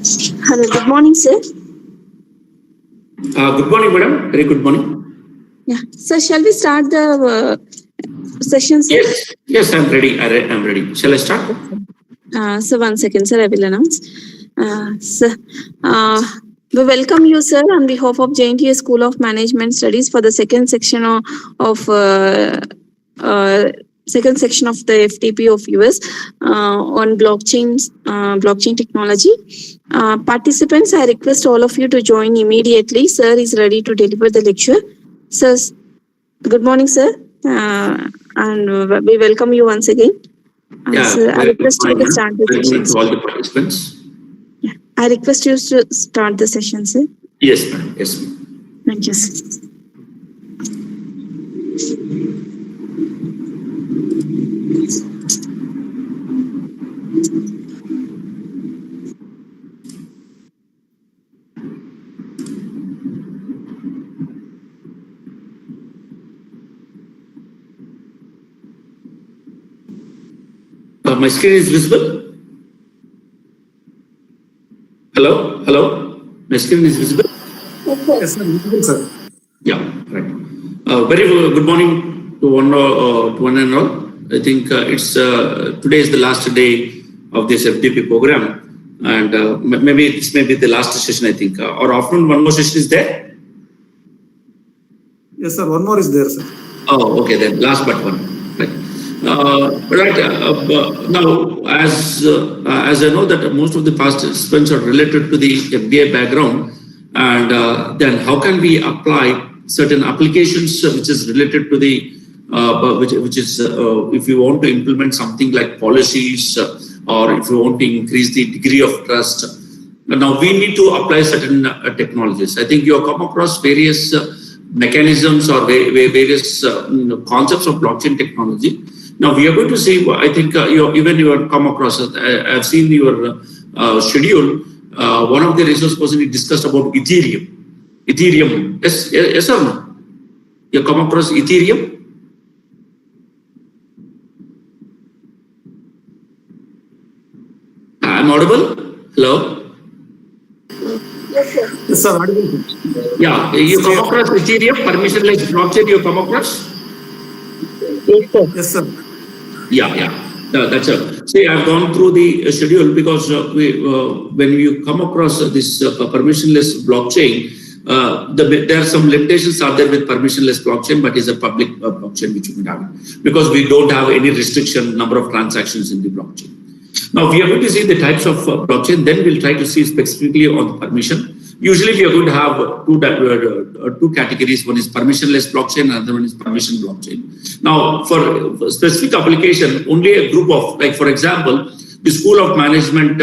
Hello, good morning, sir. Good morning, madam. Very good morning. Yeah, so shall we start the session, sir? Yes, I'm ready. I'm ready. Shall I start? So 1 second, sir, I will announce. Sir, we welcome you, sir, on behalf of JNTUA School of Management Studies for the second section of the FDP of US on blockchain technology. Participants, I request all of you to join immediately. Sir is ready to deliver the lecture. Sir, good morning, sir, and we welcome you once again. Sir, I request you to start the session. To all the participants. Yeah, I request you to start the session, sir. Yes, ma'am. Yes, ma'am. Thank you, sir. My screen is visible? Hello? My screen is visible? Yes, sir. Visible, sir. Yeah, right. Very good morning to one and all. I think today is the last day of this FDP program, and maybe this may be the last session, I think. Or often one more session is there? Yes, sir. One more is there, sir. Oh, okay, then last but one. Right. Now, as I know that most of the participants are related to the FDI background, and then how can we apply certain applications which is related to the which is if you want to implement something like policies or if you want to increase the degree of trust. Now we need to apply certain technologies. I think you have come across various mechanisms or various concepts of blockchain technology. Now we are going to see. I think you have come across. I've seen your schedule. One of the resource person discussed about Ethereum. Yes or no? You come across Ethereum? I'm audible. Hello. Yes, sir. Yes, sir. Audible. Yeah, you come across Ethereum, permissionless blockchain. You come across? Yes, sir. Yes, sir. Yeah. That's it. See, I've gone through the schedule because when you come across this permissionless blockchain, there are some limitations are there with permissionless blockchain, but it's a public blockchain which you can have because we don't have any restriction number of transactions in the blockchain. Now we are going to see the types of blockchain. Then we'll try to see specifically on the permission. Usually we are going to have two categories. One is permissionless blockchain, another one is permission blockchain. Now for specific application, only a group of, like for example, the School of Management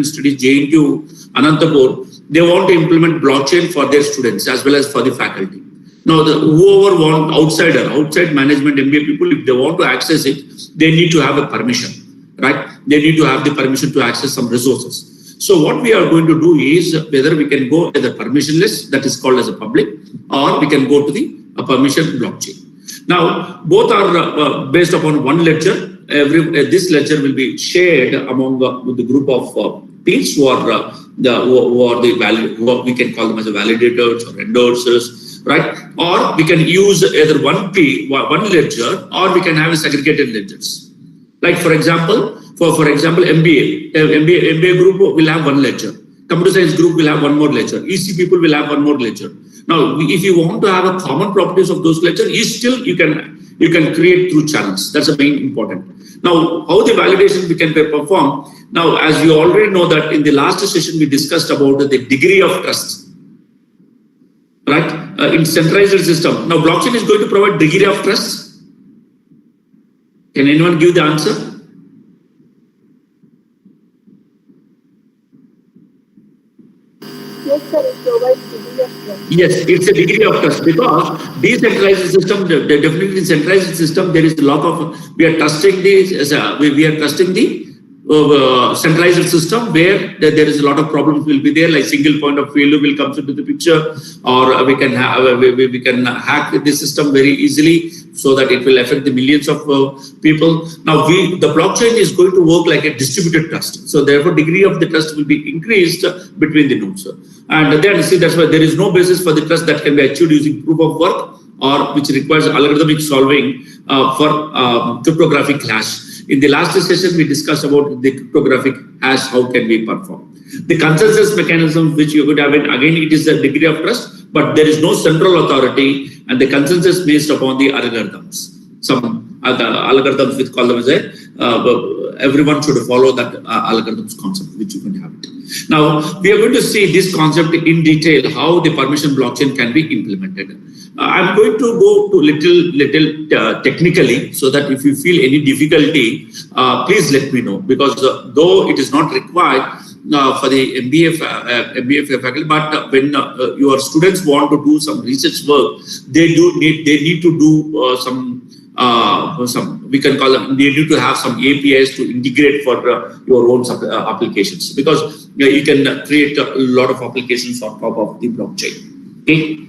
Studies, JNTUA, Anantapur, they want to implement blockchain for their students as well as for the faculty. Now whoever want outside management MBA people, if they want to access it, they need to have a permission, right? They need to have the permission to access some resources. So what we are going to do is whether we can go either permissionless, that is called as a public, or we can go to the permission blockchain. Now, both are based upon one ledger. This ledger will be shared among the group of peers who are who we can call them as a validators or endorsers, right? Or we can use either one ledger, or we can have a segregated ledgers. Like for example, MBA group will have one ledger. Computer science group will have one more ledger. EC people will have one more ledger. Now, if you want to have a common properties of those ledgers, you can create through channels. That's the main important. Now, how the validation we can perform. Now, as you already know that in the last session we discussed about the degree of trust, right? In centralized system. Now, blockchain is going to provide degree of trust. Can anyone give the answer? Yes, sir. It provides degree of trust. Yes, it's a degree of trust because decentralized system, definitely in centralized system, there is a lot of we are trusting the centralized system where there is a lot of problems will be there, like single point of failure will come into the picture, or we can we can hack the system very easily so that it will affect the millions of people. Now the blockchain is going to work like a distributed trust, so therefore degree of the trust will be increased between the nodes. And then see, that's why there is no basis for the trust that can be achieved using proof of work or which requires algorithmic solving for cryptographic hash. In the last session, we discussed about the cryptographic hash, how can we perform. The consensus mechanism which you could have it, again, it is a degree of trust, but there is no central authority and the consensus based upon the algorithms. Some algorithms which call them as everyone should follow that algorithms concept which you can have it. Now, we are going to see this concept in detail, how the permission blockchain can be implemented. I'm going to go to little technically, so that if you feel any difficulty, please let me know, because though it is not required for the MBA faculty, but when your students want to do some research work, they need to do some we can call them, they need to have some APIs to integrate for your own applications, because you can create a lot of applications on top of the blockchain. Okay.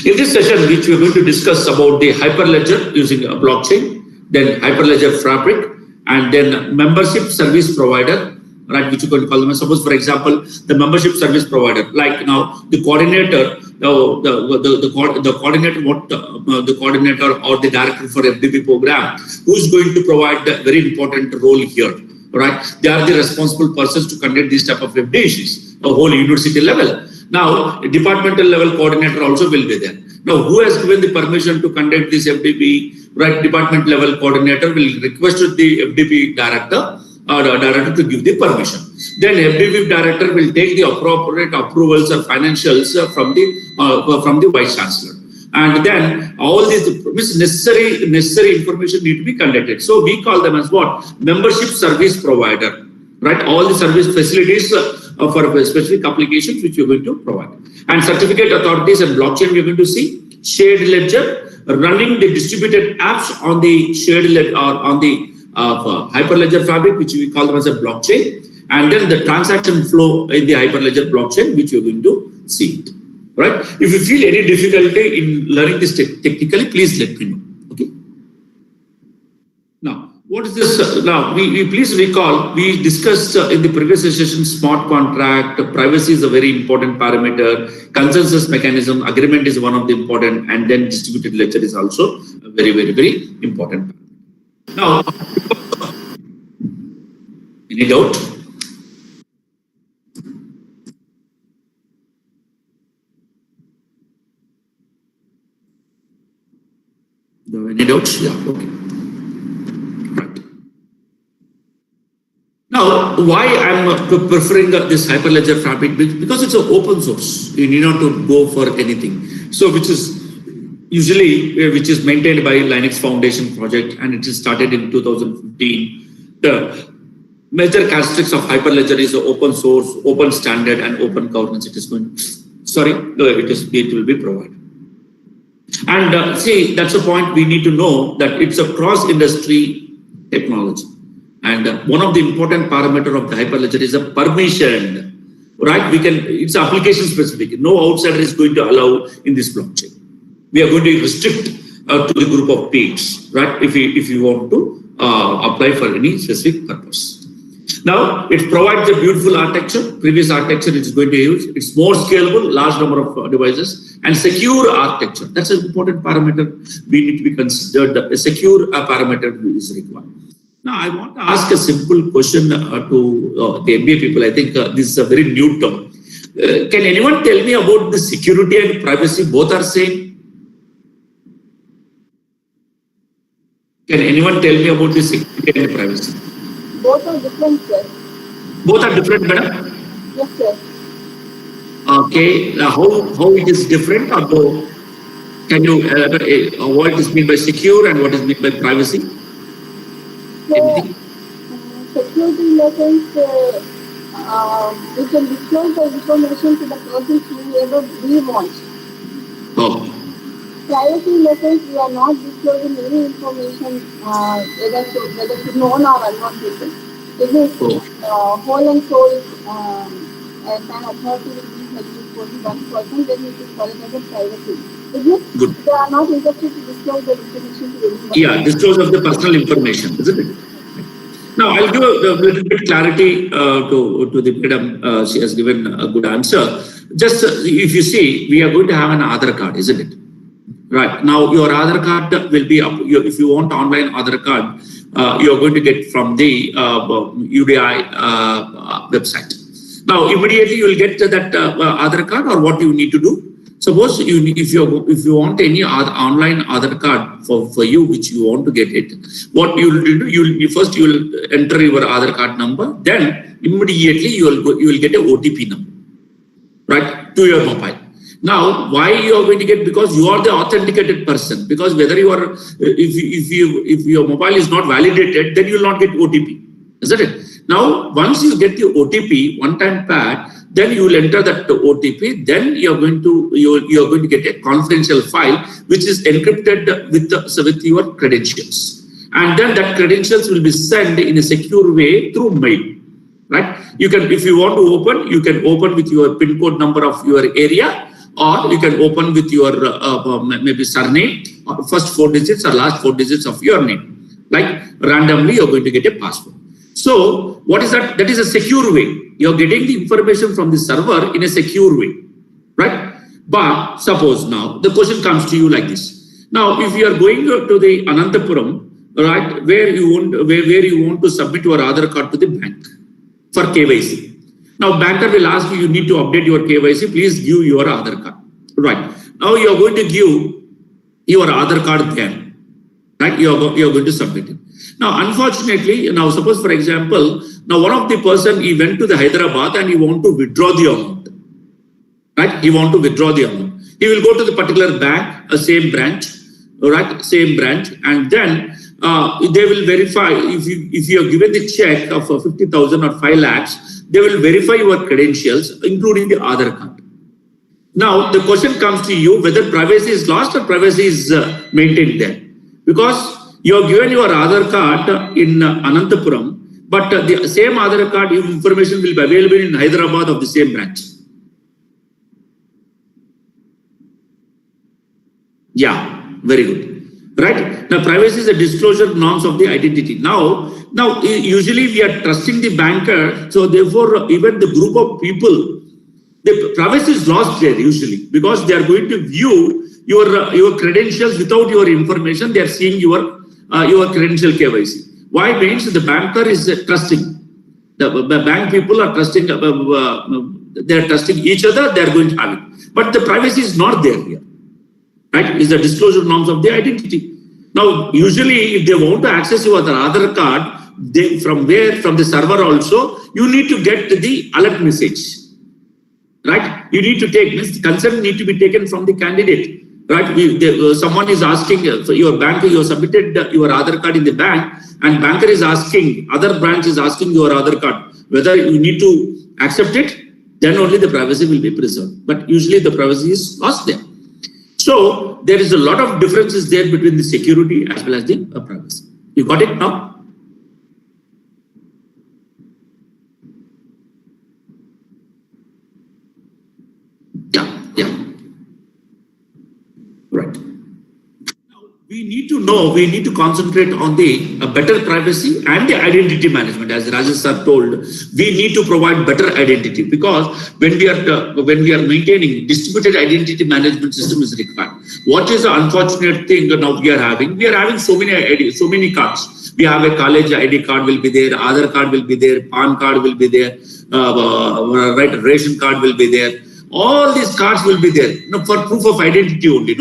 In this session, which we are going to discuss about the Hyperledger using a blockchain, then Hyperledger Fabric, and then membership service provider, right? Which you can call them. Suppose, for example, the membership service provider, like now the coordinator, the coordinator or the director for FDP program, who is going to provide the very important role here, right? They are the responsible persons to conduct these type of FDPs, the whole university level. Now, a departmental level coordinator also will be there. Now, who has given the permission to conduct this FDP? Right, department level coordinator will request the FDP director or director to give the permission. Then FDP director will take the appropriate approvals or financials from the vice chancellor. And then all these necessary information need to be conducted. So we call them as what? Membership service provider. Right, all the service facilities for specific applications which you're going to provide. And certificate authorities and blockchain we're going to see. Shared ledger, running the distributed apps on the shared ledger or on the Hyperledger Fabric, which we call them as a blockchain. And then the transaction flow in the Hyperledger blockchain, which you're going to see it. Right? If you feel any difficulty in learning this technically, please let me know. Okay. Now, what is this? Now, we please recall, we discussed in the previous session, smart contract, privacy is a very important parameter, consensus mechanism, agreement is one of the important, and then distributed ledger is also a very, very, very important parameter. Now, any doubt? Any doubts? Yeah, okay. Now, why I'm preferring this Hyperledger Fabric? Because it's an open source. You need not to go for anything. So, which is usually, which is maintained by Linux Foundation project, and it is started in 2015. The major characteristics of Hyperledger is open source, open standard, and open governance. It is going. Sorry, it will be provided. And see, that's the point we need to know, that it's a cross-industry technology. And one of the important parameter of the Hyperledger is a permission, right? It's application specific. No outsider is going to allow in this blockchain. We are going to restrict to the group of peers, right? If you want to apply for any specific purpose. Now, it provides a beautiful architecture. Previous architecture it is going to use. It's more scalable, large number of devices, and secure architecture. That's an important parameter. We need to be considered. A secure parameter is required. Now, I want to ask a simple question to the MBA people. I think this is a very new term. Can anyone tell me about the security and privacy? Both are same. Can anyone tell me about the security and privacy? Both are different, sir. Both are different, madam? Yes, sir. Okay. How it is different? Or can you what is meant by secure and what is meant by privacy? So, security in the sense, we can disclose the information to the person whoever we want. Oh. Privacy in the sense, we are not disclosing any information whether to known or unknown people. Is it Oh. whole and soul as an authority will be helping for the one person, then it is called as a privacy. Is it? Good. They are not interested to disclose the information to anyone. Yeah, disclose of the personal information, isn't it? Now, I'll give a little bit clarity to the madam. She has given a good answer. Just if you see, we are going to have an Aadhaar card, isn't it? Right. Now, your Aadhaar card will be up. If you want online Aadhaar card, you're going to get from the UDI website. Now, immediately you will get that Aadhaar card, or what you need to do. Suppose if you want any online Aadhaar card for you, which you want to get it, what you will do, you will enter your Aadhaar card number, then immediately you will get a OTP number, right, to your mobile. Now, why you are going to get? Because you are the authenticated person. Because whether you are, if your mobile is not validated, then you will not get OTP, isn't it? Now, once you get the OTP one-time pad, then you will enter that OTP. Then you are going to get a confidential file which is encrypted with your credentials, and then that credentials will be sent in a secure way through mail. Right? You can, if you want to open, you can open with your PIN code number of your area, or you can open with your maybe surname, or first 4 digits or last 4 digits of your name. Like randomly, you're going to get a password. So what is that? That is a secure way. You're getting the information from the server in a secure way, right? But suppose now the question comes to you like this. Now, if you are going to the Anantapuram, right, where you want to submit your Aadhaar card to the bank for KYC. Now, banker will ask you, you need to update your KYC. Please give your Aadhaar card, right? Now you are going to give your Aadhaar card there, right? You are going to submit it. Now, unfortunately, now suppose for example, now one of the person, he went to the Hyderabad and he want to withdraw the amount, right? He want to withdraw the amount. He will go to the particular bank, same branch, right? Same branch, and then they will verify if you have given the check of 50,000 or 5 lakhs, they will verify your credentials, including the Aadhaar card. Now, the question comes to you whether privacy is lost or privacy is maintained there, because you have given your Aadhaar card in Anantapuram, but the same Aadhaar card information will be available in Hyderabad of the same branch. Yeah, very good. Right? Now, privacy is the disclosure norms of the identity. Now, usually we are trusting the banker, so therefore, even the group of people, the privacy is lost there usually, because they are going to view your credentials without your information. They are seeing your credential KYC. Why? Means the banker is trusting. The bank people are trusting. They are trusting each other. They are going to have it, but the privacy is not there here. Right? Is the disclosure norms of the identity. Now, usually, if they want to access your Aadhaar card, from the server also, you need to get the alert message. Right? You need to take consent need to be taken from the candidate. Right? Someone is asking your bank, you have submitted your Aadhaar card in the bank, and banker is asking, other branch is asking your Aadhaar card whether you need to accept it. Then only the privacy will be preserved. But usually the privacy is lost there. So there is a lot of differences there between the security as well as the privacy. You got it now? Yeah. Right. Now we need to concentrate on the better privacy and the identity management. As Rajesh sir told, we need to provide better identity, because when we are maintaining distributed identity management system is required. What is the unfortunate thing now we are having? We are having so many cards. We have a college ID card will be there, Aadhaar card will be there, PAN card will be there, right, ration card will be there. All these cards will be there for proof of identity only.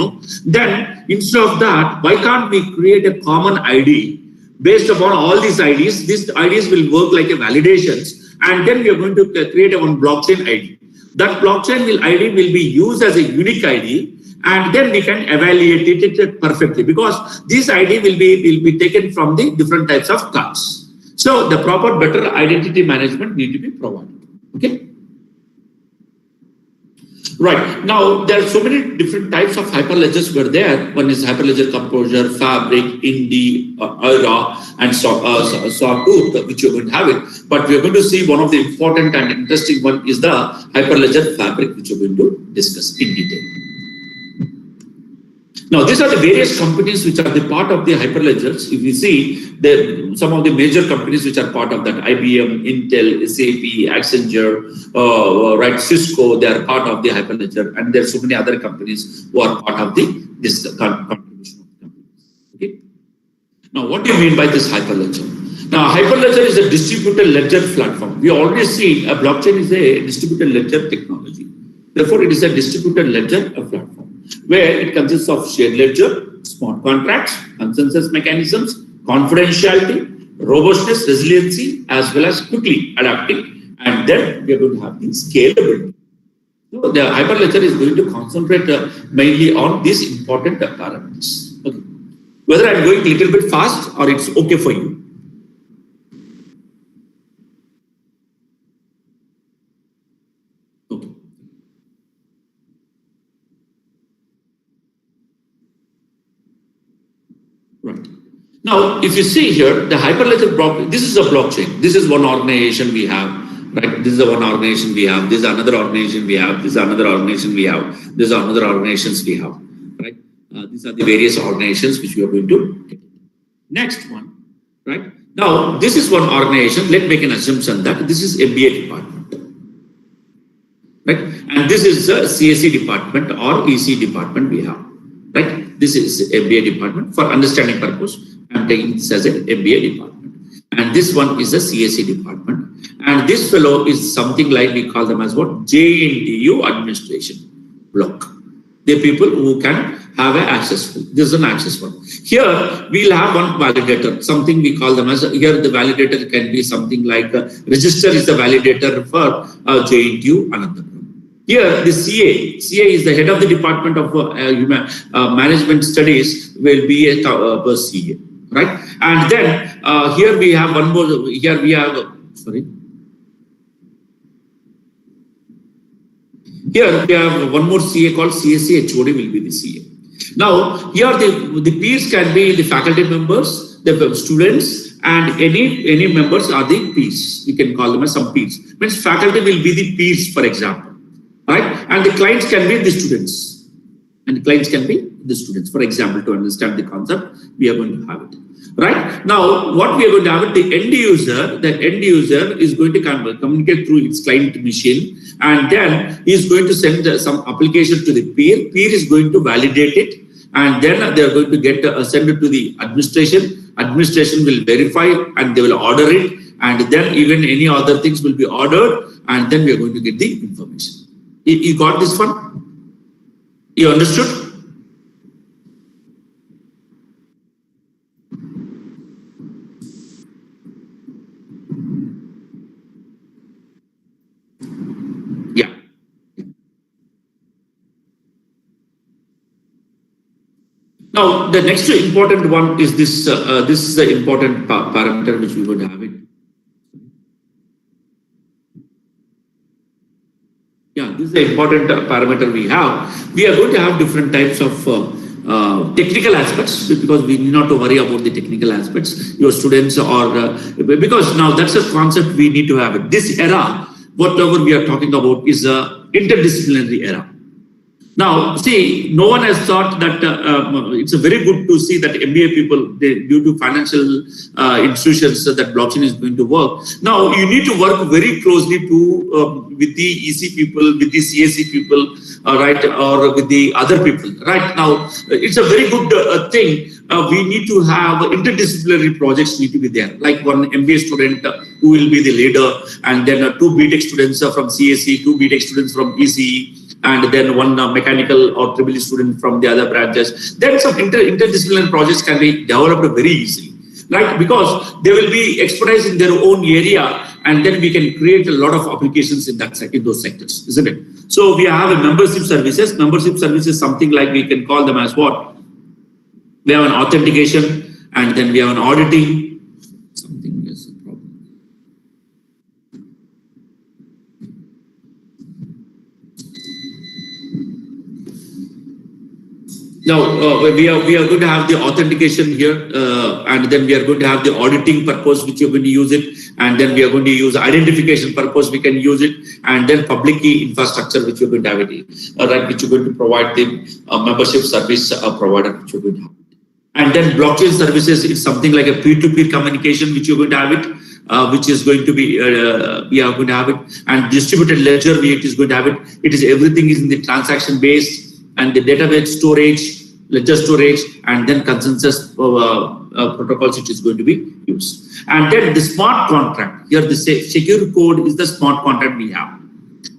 Then instead of that, why can't we create a common ID based upon all these IDs? These IDs will work like a validations, and then we are going to create a one blockchain ID. That blockchain ID will be used as a unique ID, and then we can evaluate it perfectly, because this ID will be taken from the different types of cards. So the proper better identity management need to be provided. Okay. Right. Now, there are so many different types of hyperledgers were there. One is Hyperledger Composer, Fabric, Indie, Aura, and Sawtooth, which you're going to have it. But we're going to see one of the important and interesting one is the Hyperledger Fabric, which we're going to discuss in detail. Now, these are the various companies which are the part of the hyperledgers. If you see some of the major companies which are part of that, IBM, Intel, SAP, Accenture, right, Cisco, they are part of the hyperledger, and there are so many other companies who are part of this contribution of companies. Okay. Now, what do you mean by this hyperledger? Now, hyperledger is a distributed ledger platform. We already see a blockchain is a distributed ledger technology. Therefore, it is a distributed ledger platform, where it consists of shared ledger, smart contracts, consensus mechanisms, confidentiality, robustness, resiliency, as well as quickly adapting, and then we are going to have the scalability. So the hyperledger is going to concentrate mainly on these important parameters. Okay. Whether I'm going a little bit fast or it's okay for you. Okay. Right. Now, if you see here, the hyperledger block, this is a blockchain. This is one organization we have, right? This is the one organization we have. This is another organization we have. This is another organization we have. This is another organizations we have, right? These are the various organizations which we are going to get. Next one, right? Now, this is one organization. Let's make an assumption that this is MBA department, right? And this is the CSE department or EC department we have, right? This is MBA department. For understanding purpose, I'm taking this as an MBA department. And this one is a CSE department. And this fellow is something like, we call them as what? JNTU administration block. They're people who can have an access. This is an access one. Here, we'll have one validator, something we call them as, here the validator can be something like, register is the validator for JNTU, another one. Here, the CA is the head of the Department of Management Studies, will be a CA, right? And then here we have one more, here we have, sorry. Here we have one more CA called CSE HOD will be the CA. Now, here the peers can be the faculty members, the students, and any members are the peers. We can call them as some peers. Means faculty will be the peers, for example. Right? And the clients can be the students. And the clients can be the students. For example, to understand the concept, we are going to have it. Right? Now, what we are going to have it, the end user is going to communicate through its client machine, and then he is going to send some application to the peer. Peer is going to validate it, and then they are going to get send it to the administration. Administration will verify and they will order it, and then even any other things will be ordered, and then we are going to get the information. You got this one? You understood? Yeah. Now, the next important one is this. This is the important parameter which we would have it. Yeah, this is the important parameter we have. We are going to have different types of technical aspects, because we need not to worry about the technical aspects. Your students are, because now that's a concept we need to have it. This era, whatever we are talking about, is a interdisciplinary era. Now, see, no one has thought that it's a very good to see that MBA people, due to financial institutions, that blockchain is going to work. Now, you need to work very closely with the EC people, with the CSE people, right, or with the other people. Right now, it's a very good thing. We need to have interdisciplinary projects need to be there. Like one MBA student who will be the leader, and then 2 BTech students from CSE, 2 BTech students from ECE, and then one mechanical or triple student from the other branches. Then some interdisciplinary projects can be developed very easily, right? Because they will be expertise in their own area, and then we can create a lot of applications in those sectors, isn't it? So we have a membership services. Membership services, something like we can call them as what? We have an authentication, and then we have an auditing. Something is a problem. Now, we are going to have the authentication here, and then we are going to have the auditing purpose, which you're going to use it, and then we are going to use identification purpose, we can use it, and then public key infrastructure, which you're going to have it, right, which you're going to provide the membership service provider, which you're going to have. And then blockchain services is something like a peer-to-peer communication, which you're going to have it, which is going to be, we are going to have it, and distributed ledger, it is going to have it. It is everything is in the transaction based and the database storage, ledger storage, and then consensus protocols which is going to be used. And then the smart contract, here the secure code is the smart contract we have.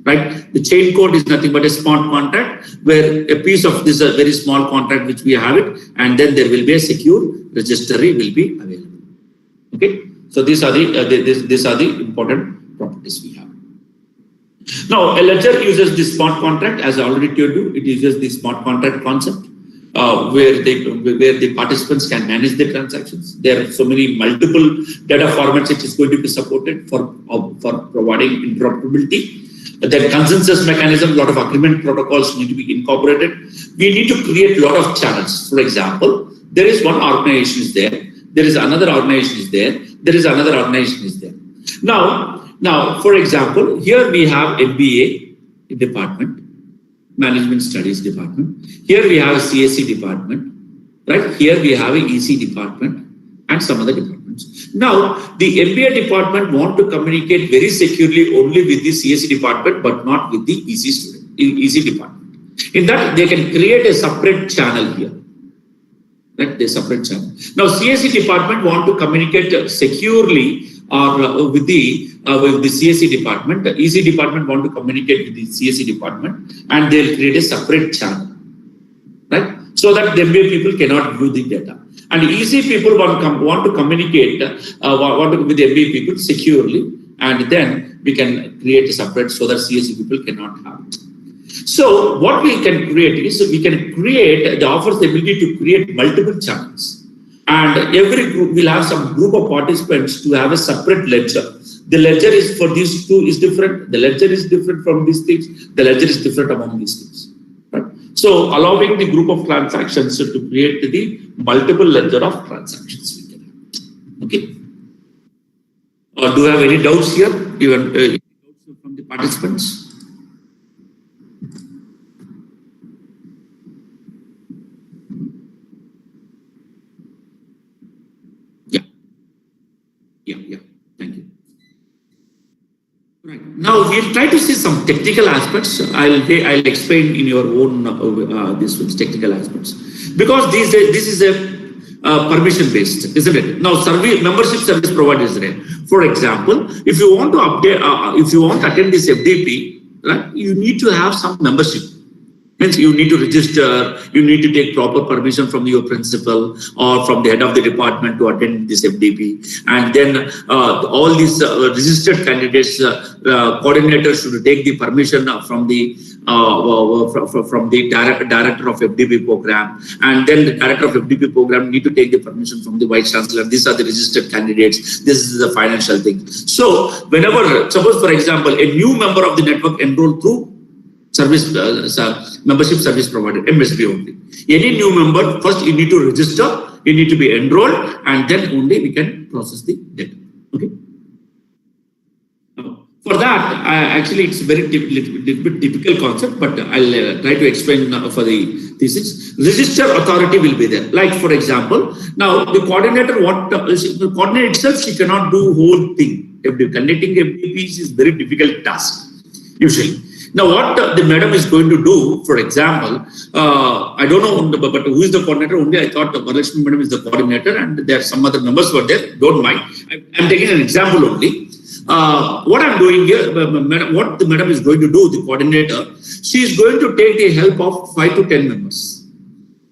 Right, the chain code is nothing but a smart contract where a piece of this very small contract which we have it, and then there will be a secure registry will be available. Okay, so these are the important properties we have. Now, a ledger uses the smart contract, as I already told you. It uses the smart contract concept where the participants can manage the transactions. There are so many multiple data formats which is going to be supported for providing interoperability. Then consensus mechanism, a lot of agreement protocols need to be incorporated. We need to create a lot of channels. For example, there is one organization is there. There is another organization is there. There is another organization is there. Now, for example, here we have MBA department, Management Studies department. Here we have a CSC department. Right? Here we have a EC department and some other departments. Now, the MBA department want to communicate very securely only with the CSC department, but not with the EC department. In that, they can create a separate channel here. Right? The separate channel. Now, CSC department want to communicate securely or with the CSC department. The EC department want to communicate with the CSC department, and they'll create a separate channel. Right? So that the MBA people cannot view the data. And EC people want to communicate with the MBA people securely, and then we can create a separate so that CSC people cannot have it. So what we can create is we can create, the offers the ability to create multiple channels. And every group will have some group of participants to have a separate ledger. The ledger is for these two is different. The ledger is different from these things. The ledger is different among these things. So allowing the group of transactions to create the multiple ledger of transactions we can have. Okay. Do you have any doubts here? Even doubts from the participants? Yeah. Thank you. Right. Now we'll try to see some technical aspects. I'll explain in your own these technical aspects, because this is a permission based, isn't it? Now membership service provider is there. For example, if you want to update, if you want to attend this FDP, right, you need to have some membership. Means you need to register, you need to take proper permission from your principal or from the head of the department to attend this FDP. And then all these registered candidates, coordinators should take the permission from the director of FDP program. And then the director of FDP program need to take the permission from the vice chancellor. These are the registered candidates. This is the financial thing. So whenever, suppose for example, a new member of the network enrolled through membership service provider, MSP only. Any new member, first you need to register, you need to be enrolled, and then only we can process the data. Okay. For that, actually it's very little bit difficult concept, but I'll try to explain for the thesis. Register authority will be there. Like for example, now the coordinator, the coordinator itself, she cannot do whole thing. Connecting FDPs is very difficult task, usually. Now, what the madam is going to do, for example, I don't know, but who is the coordinator? Only I thought Varalakshmi madam is the coordinator, and there are some other members were there. Don't mind. I'm taking an example only. What I'm doing here, what the madam is going to do, the coordinator, she is going to take the help of 5 to 10 members.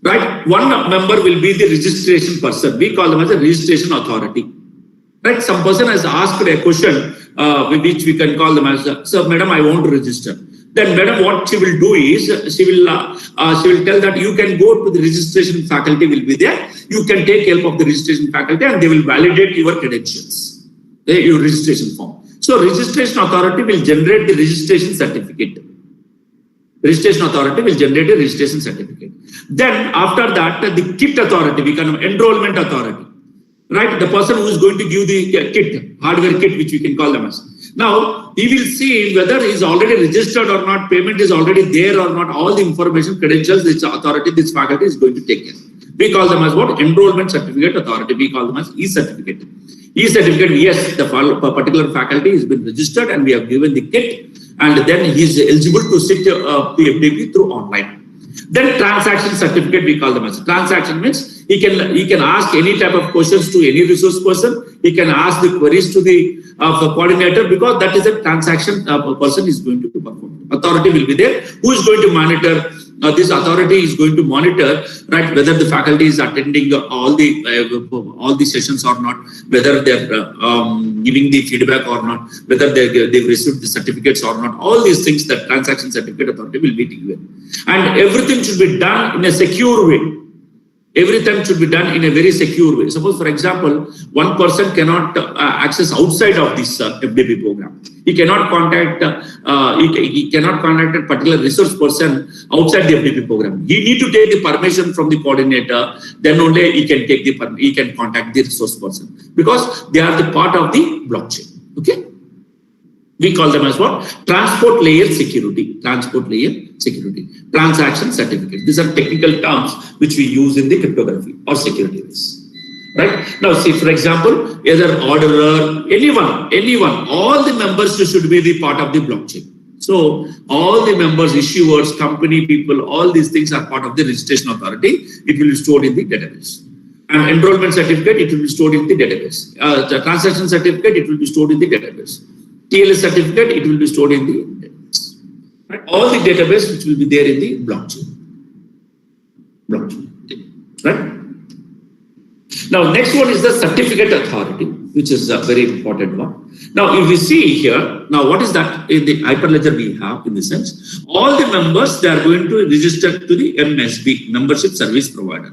Right? One member will be the registration person. We call them as a registration authority. Right? Some person has asked a question, which we can call them as, sir, madam, I want to register. Then madam, what she will do is, she will tell that you can go to the registration faculty will be there. You can take help of the registration faculty and they will validate your credentials, your registration form. So registration authority will generate the registration certificate. Registration authority will generate a registration certificate. Then after that, the kit authority become enrollment authority. Right, the person who is going to give the kit, hardware kit, which we can call them as. Now, he will see whether he is already registered or not, payment is already there or not, all the information, credentials, this authority, this faculty is going to take care. We call them as what? Enrollment certificate authority. We call them as e-certificate. E-certificate, yes, the particular faculty has been registered and we have given the kit, and then he is eligible to sit FDP through online. Then transaction certificate, we call them as. Transaction means he can ask any type of questions to any resource person. He can ask the queries to the coordinator, because that is a transaction person is going to perform. Authority will be there who is going to monitor. This authority is going to monitor, right, whether the faculty is attending all the sessions or not, whether they are giving the feedback or not, whether they've received the certificates or not. All these things that transaction certificate authority will be given, and everything should be done in a secure way. Everything should be done in a very secure way. Suppose, for example, one person cannot access outside of this FDP program. He cannot contact. He cannot contact a particular resource person outside the FDP program. He need to take the permission from the coordinator. Then only he can take the. He can contact the resource person, because they are the part of the blockchain. Okay. We call them as what? Transport layer security. Transport layer security. Transaction certificate. These are technical terms which we use in the cryptography or security risk. Right? Now, see, for example, either orderer, anyone, all the members should be the part of the blockchain. So, all the members, issuers, company people, all these things are part of the registration authority. It will be stored in the database. And enrollment certificate, it will be stored in the database. The transaction certificate, it will be stored in the database. TLS certificate, it will be stored in the database. Right? All the database which will be there in the blockchain. Right? Now, next one is the certificate authority, which is a very important one. Now, if we see here, now what is that in the hyperledger we have in the sense, all the members, they are going to register to the MSB, Membership Service Provider.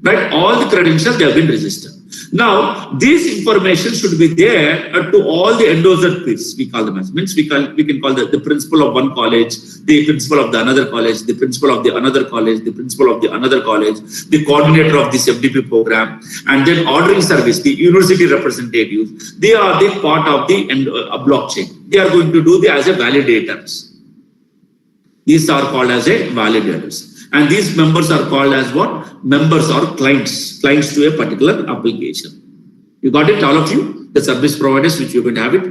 Right? All the credentials, they have been registered. Now, this information should be there to all the endorser peers, we call them as. Means we can call the principal of one college, the principal of the another college, the principal of the another college, the principal of the another college, the coordinator of this FDP program, and then ordering service, the university representatives. They are the part of the blockchain. They are going to do as a validators. These are called as a validators. And these members are called as what? Members or clients to a particular application. You got it, all of you? The service providers which you're going to have it.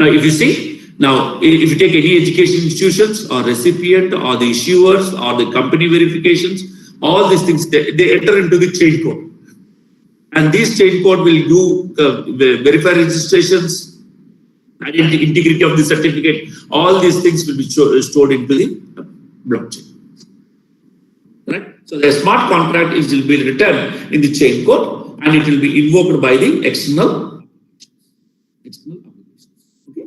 Now, if you see, now, if you take any education institutions or recipient or the issuers or the company verifications, all these things, they enter into the chain code. And this chain code will do verify registrations, integrity of the certificate. All these things will be stored into the blockchain. Right? So the smart contract will be written in the chain code and it will be invoked by the external applications. Okay.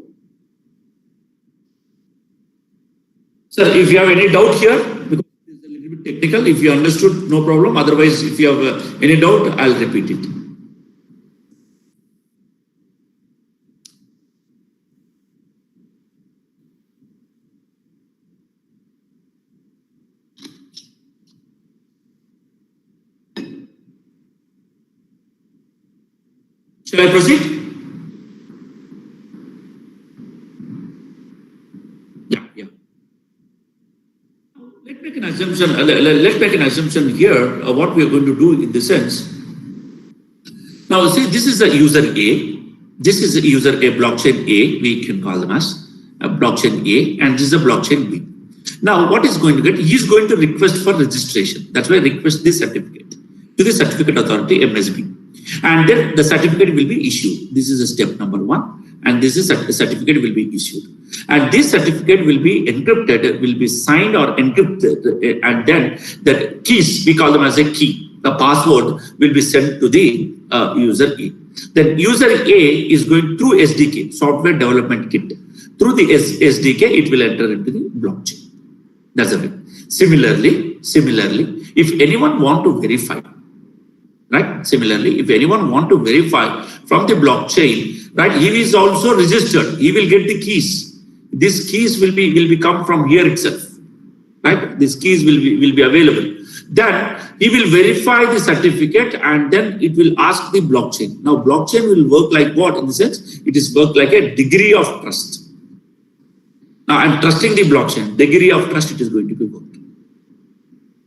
Sir, if you have any doubt here, because it is a little bit technical, if you understood, no problem. Otherwise, if you have any doubt, I'll repeat it. Shall I proceed? Yeah. Let's make an assumption here of what we are going to do in this sense. Now, see, this is a user A. This is a user A, blockchain A. We can call them as a blockchain A, and this is a blockchain B. Now, what is going to get? He is going to request for registration. That's why I request this certificate to the certificate authority, MSB. And then the certificate will be issued. This is a step number one. And this is a certificate will be issued. And this certificate will be encrypted, will be signed or encrypted. And then the keys, we call them as a key. The password will be sent to the user A. Then user A is going through SDK, software development kit. Through the SDK, it will enter into the blockchain. That's the way. Similarly, if anyone want to verify, right? Similarly, if anyone want to verify from the blockchain, right, he is also registered. He will get the keys. these keys will be come from here itself, right? These keys will be available. Then he will verify the certificate, and then it will ask the blockchain. Now, blockchain will work like what? In the sense, it is work like a degree of trust. Now, I'm trusting the blockchain. Degree of trust, it is going to be working.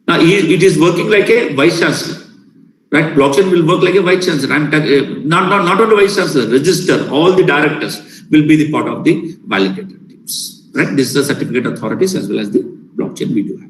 Now, it is working like a vice chancellor, right? Blockchain will work like a vice chancellor. I'm not only vice chancellor, register, all the directors will be the part of the validated teams, right? This is the certificate authorities as well as the blockchain we do have.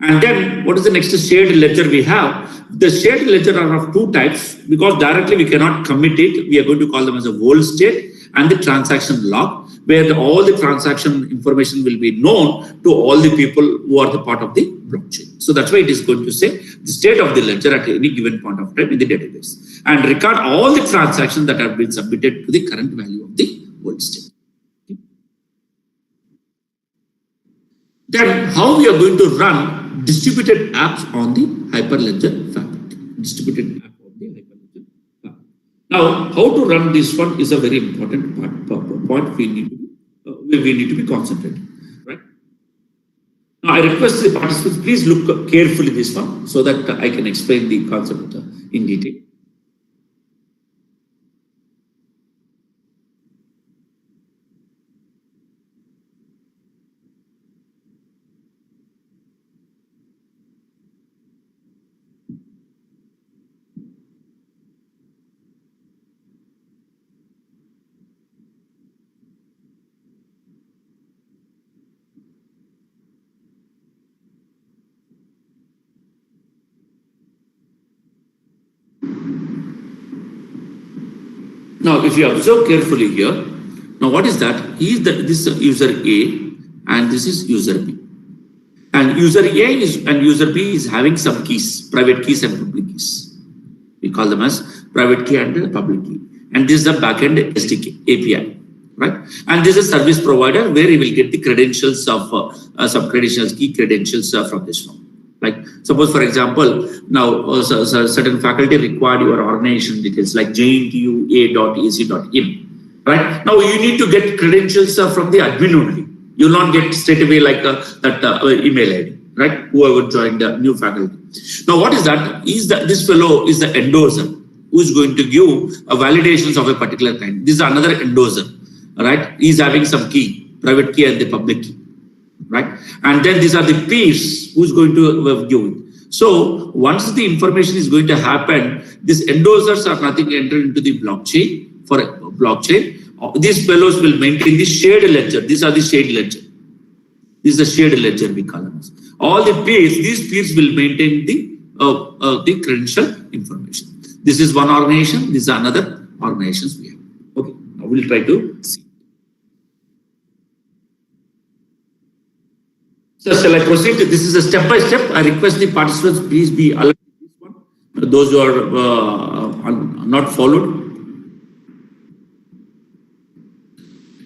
And then what is the next shared ledger we have? The shared ledger are of two types, because directly we cannot commit it. We are going to call them as a world state and the transaction log, where all the transaction information will be known to all the people who are the part of the blockchain. So that's why it is going to say the state of the ledger at any given point of time in the database, and record all the transactions that have been submitted to the current value of the world state. Then how we are going to run distributed apps on the Hyperledger fabric. Distributed app on the Hyperledger fabric. Now, how to run this one is a very important point we need to be concentrated. Right? Now, I request the participants, please look carefully this one so that I can explain the concept in detail. Now, if you observe carefully here, now what is that? This user A and this is user B. And user A and user B is having some keys, private keys and public keys. We call them as private key and public key. And this is the backend SDK API, right? And this is a service provider where he will get the credentials of some credentials, key credentials from this one. Like suppose, for example, now certain faculty required your organization details like JNTUA.ac.in, right? Now you need to get credentials from the admin only. You will not get straight away like that email ID, right? Whoever joined the new faculty. Now what is that? This fellow is the endorser who is going to give validations of a particular kind. This is another endorser, right? He is having some key, private key and the public key. Right, and then these are the peers who's going to give it. So once the information is going to happen, these endorsers are nothing entered into the blockchain. For a blockchain, these fellows will maintain the shared ledger. These are the shared ledger. This is the shared ledger we call them. All the peers, these peers will maintain the credential information. This is one organization. This is another organizations we have. Okay, now we'll try to see. So shall I proceed? This is a step by step. I request the participants please be alert to this one. Those who are not followed.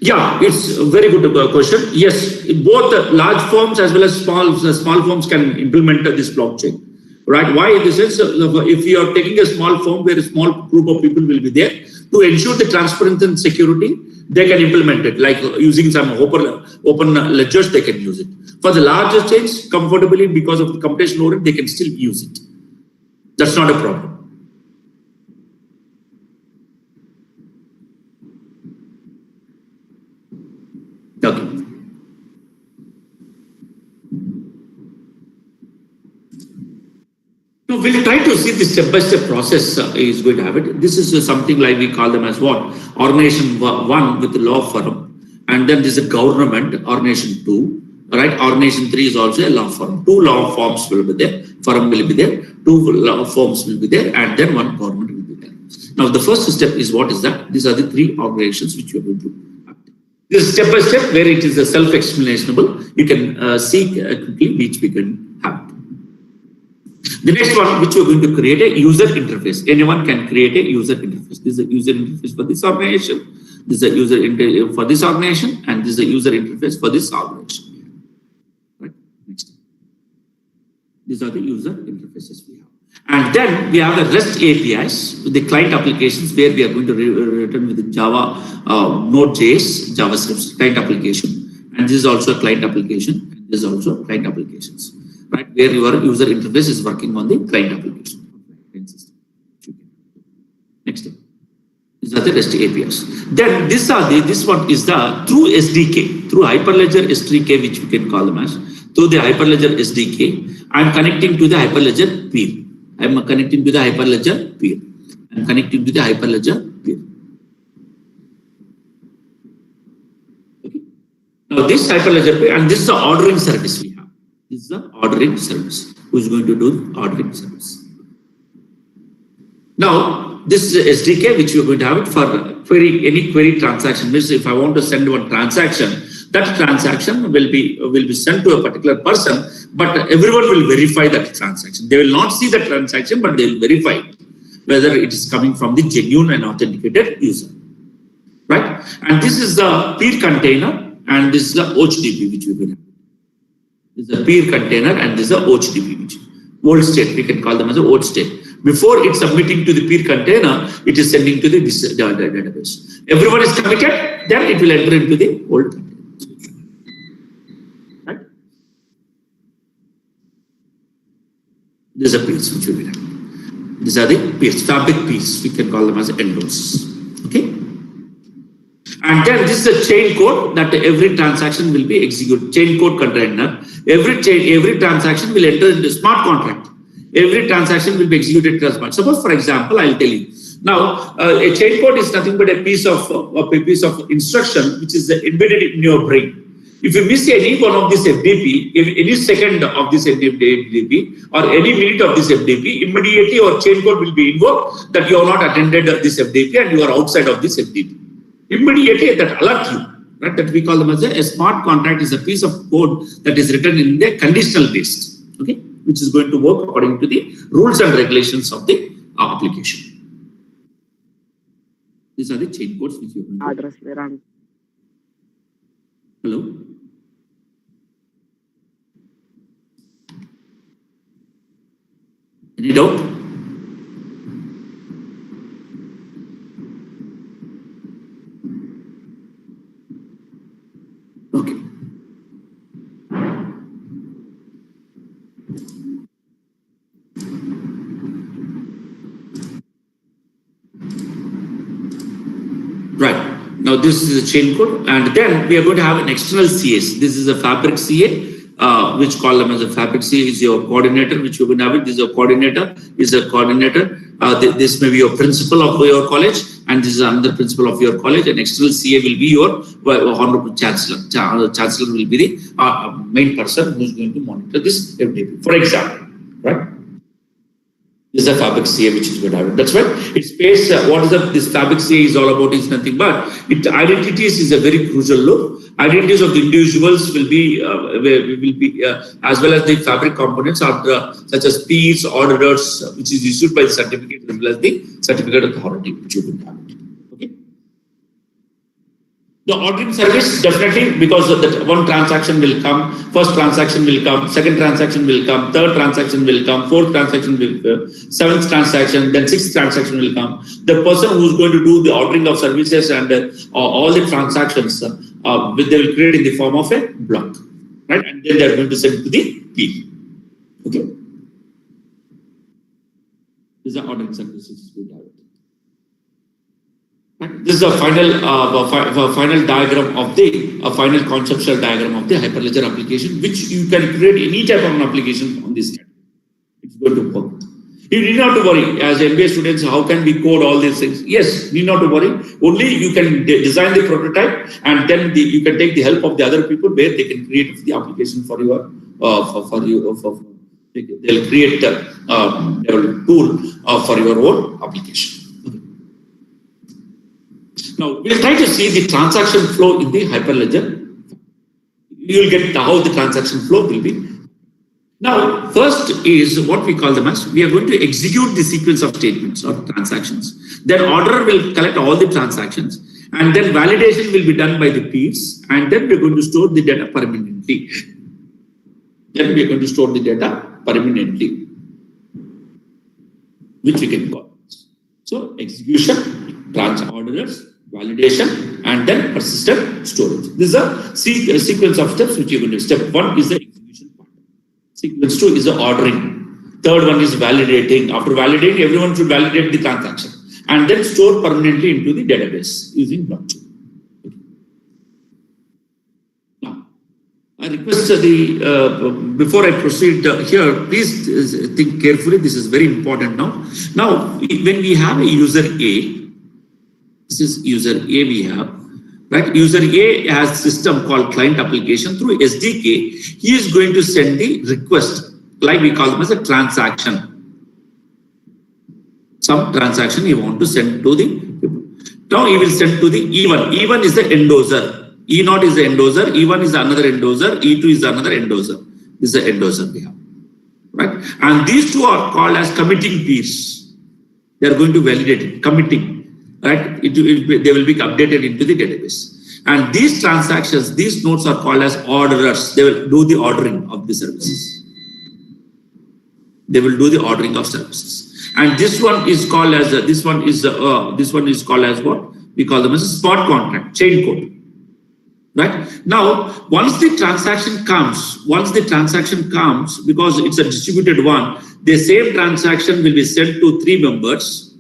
Yeah, it's a very good question. Yes, both large firms as well as small firms can implement this blockchain. Right? Why? In the sense, if you are taking a small firm where a small group of people will be there, to ensure the transparency and security, they can implement it, like using some open ledgers, they can use it. For the larger chains, comfortably, because of the computation load, they can still use it. That's not a problem. Okay. So we'll try to see the step-by-step process is going to have it. This is something like we call them as what? Organization 1 with the law firm, and then there's a government, organization 2, right? Organization 3 is also a law firm. 2 law firms will be there, firm will be there, 2 law firms will be there, and then 1 government will be there. Now the first step is what is that? These are the 3 organizations which you are going to have. This is step-by-step where it is a self-explainable. You can see quickly which we can have. The next one, which we're going to create a user interface. Anyone can create a user interface. This is a user interface for this organization. This is a user interface for this organization, and this is a user interface for this organization. Right? Next. These are the user interfaces we have. And then we have the REST APIs, the client applications where we are going to return with the Java Node.js, JavaScript client application. And this is also a client application. And this is also client applications, right? Where your user interface is working on the client application. Next step. These are the REST APIs. Then this one is the through SDK, through Hyperledger SDK, which we can call them as, through the Hyperledger SDK, I am connecting to the Hyperledger peer. I am connecting to the Hyperledger peer. I am connecting to the Hyperledger peer. Okay. Now this Hyperledger peer, and this is the ordering service we have. This is the ordering service. Who is going to do the ordering service? Now, this is SDK which we are going to have it for any query transaction. Means if I want to send one transaction, that transaction will be sent to a particular person, but everyone will verify that transaction. They will not see the transaction, but they will verify whether it is coming from the genuine and authenticated user, right? And this is the peer container, and this is the OHDP which we will have. This is a peer container, and this is a OHDP, which old state. We can call them as a old state. Before it's submitting to the peer container, it is sending to the database. Everyone is committed, then it will enter into the old container. Right? These are peers which we will have. These are the peers, fabric peers. We can call them as endos. Okay. And then this is a chain code that every transaction will be executed. Chain code container. Every transaction will enter into smart contract. Every transaction will be executed transparent. Suppose, for example, I'll tell you. Now, a chain code is nothing but a piece of instruction which is embedded in your brain. If you miss any one of this FDP, any second of this FDP, or any minute of this FDP, immediately your chain code will be invoked that you have not attended this FDP and you are outside of this FDP. Immediately that alert you. Right? That we call them as a smart contract is a piece of code that is written in the conditional based. Okay. Which is going to work according to the rules and regulations of the application. These are the chain codes which you are going to. Hello? Any doubt? Okay. Right. Now this is a chain code, and then we are going to have an external CS. This is a fabric CA, which call them as a fabric CA is your coordinator, which you're going to have it. This is a coordinator, this may be your principal of your college, and this is another principal of your college. And external CA will be your honorable chancellor. Chancellor will be the main person who is going to monitor this FDP. For example, right? This is a fabric CA which is going to have it. That's why it space. What is this fabric CA is all about is nothing but identities is a very crucial look. Identities of the individuals will be as well as the fabric components are such as peers, auditors, which is issued by the certificate as well as the certificate authority which you will have it. Okay. The ordering service definitely, because that one transaction will come, first transaction will come, second transaction will come, third transaction will come, fourth transaction will come, seventh transaction, then sixth transaction will come. The person who is going to do the ordering of services and all the transactions, they will create in the form of a block, right? And then they are going to send to the peer. Okay. This is the ordering services we have. This is a final diagram of the final conceptual diagram of the Hyperledger application, which you can create any type of an application on this. It's going to work. You need not to worry as MBA students. How can we code all these things? Yes, need not to worry. Only you can design the prototype, and then you can take the help of the other people where they can create the application for your they'll create the tool for your own application. Now, we'll try to see the transaction flow in the Hyperledger. You will get how the transaction flow will be. Now, first is what we call them as, we are going to execute the sequence of statements or transactions. Then orderer will collect all the transactions, and then validation will be done by the peers, and then we're going to store the data permanently. which we can call. So execution, branch orderers, validation, and then persistent storage. This is a sequence of steps which you're going to do. Step 1 is the execution part. Sequence 2 is the ordering. Third one is validating. After validating, everyone should validate the transaction and then store permanently into the database using blockchain. I request before I proceed here, please think carefully. This is very important now. Now, when we have a user A, this is user A we have, right? User A has system called client application through SDK. He is going to send the request, like we call them as a transaction. Some transaction he want to send to the people. Now he will send to the E1. E1 is the endorser. E0 is the endorser, E1 is another endorser, E2 is another endorser. This is the endorser we have, right? And these two are called as committing peers. They are going to validate it, committing, right? They will be updated into the database. And these transactions, these nodes are called as orderers. They will do the ordering of the services. They will do the ordering of services. And this one is called as called as what? We call them as a spot contract, chain code. Right now, once the transaction comes, because it's a distributed one, the same transaction will be sent to 3 members.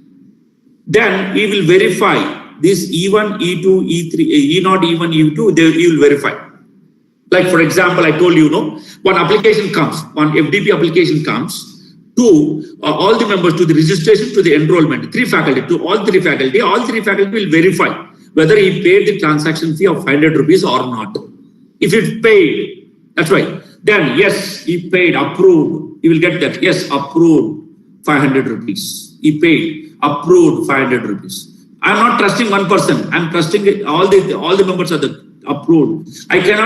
Then we will verify this E1, E2, E3, E0, E1, E2. You will verify. Like for example, I told you, one application comes, one FDP application comes to all the members, to the registration, to the enrollment, 3 faculty, to all 3 faculty. All 3 faculty will verify whether he paid the transaction fee of 500 rupees or not. If it paid, that's right, then yes, he paid, approved. He will get that, yes, approved, 500 rupees. He paid, approved, 500 rupees. I'm not trusting one person. I'm trusting all the members are the approved. I can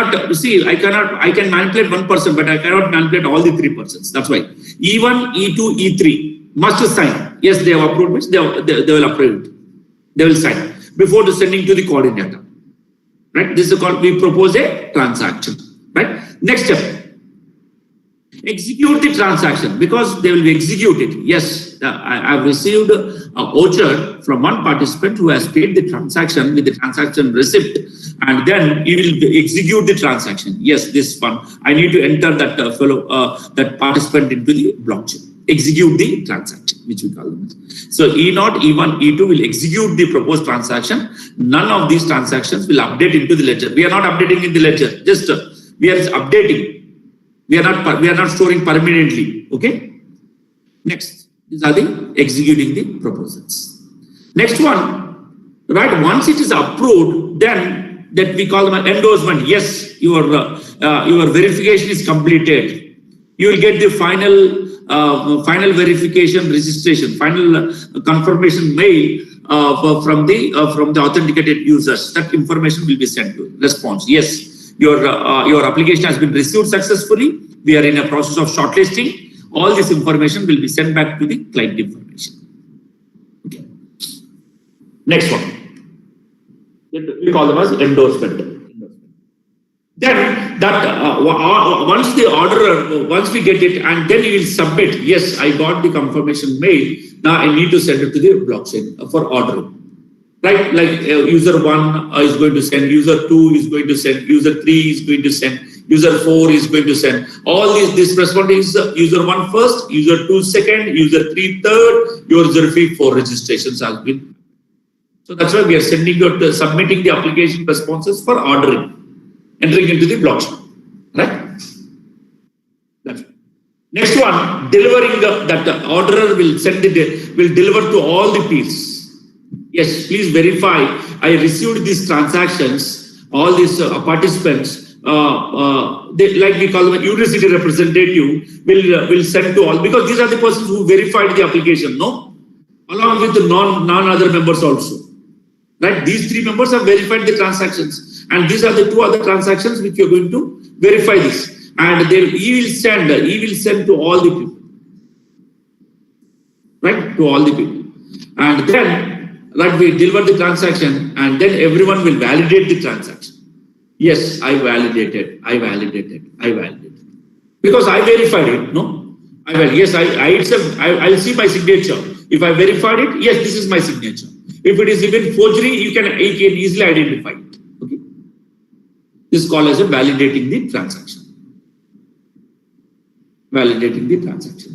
manipulate one person, but I cannot manipulate all the 3 persons. That's why E1, E2, E3 must sign. Yes, they have approved, which they will approve it. They will sign before sending to the coordinator, right? This is called, we propose a transaction, right? Next step, execute the transaction, because they will be executed. Yes, I have received a voucher from one participant who has paid the transaction with the transaction receipt, and then he will execute the transaction. Yes, this one, I need to enter that that participant into the blockchain. Execute the transaction, which we call them. So E0, E1, E2 will execute the proposed transaction. None of these transactions will update into the ledger. We are not updating in the ledger. Just we are updating. We are not storing permanently. Okay. Next, these are the executing the proposals. Next one, right? Once it is approved, then that we call them an endorsement. Yes, your verification is completed. You will get the final verification registration, final confirmation mail from the authenticated users. That information will be sent to response. Yes, your application has been received successfully. We are in a process of shortlisting. All this information will be sent back to the client information. Okay. Next one. We call them as endorsement. Then that once the orderer, once we get it, and then you will submit, yes, I got the confirmation mail. Now I need to send it to the blockchain for ordering. Right? Like user 1 is going to send, user 2 is going to send, user 3 is going to send, user 4 is going to send. All this responding is user 1 first, user 2 second, user 3 third, user 4 registrations has been. So that's why we are sending out, submitting the application responses for ordering, entering into the blockchain, right? That's it. Next one, delivering that orderer will deliver to all the peers. Yes, please verify. I received these transactions. All these participants, like we call them a university representative, will send to all, because these are the persons who verified the application. No, along with the non-other members also. Right? These 3 members have verified the transactions, and these are the 2 other transactions which you are going to verify this, and he will send to all the people, right? To all the people, and then we deliver the transaction, and then everyone will validate the transaction. Yes, I validated, because I verified it. No, I'll see my signature. If I verified it, yes, this is my signature. If it is even forgery, you can easily identify it. Okay. This is called as a validating the transaction. Validating the transaction.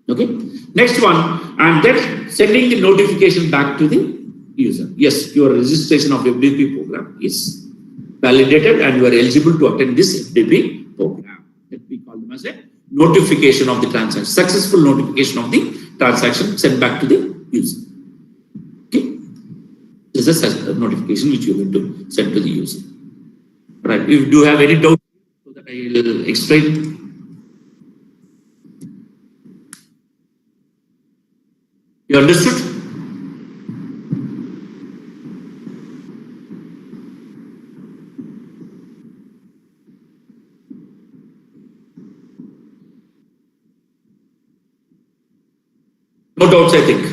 Okay. Next one, and then sending the notification back to the user. Yes, your registration of FDP program is validated and you are eligible to attend this FDP program. Let me call them as a notification of the transaction, successful notification of the transaction sent back to the user. Okay. This is a notification which you are going to send to the user. Right. If you do have any doubt, so that I will explain. You understood? No doubts, I think.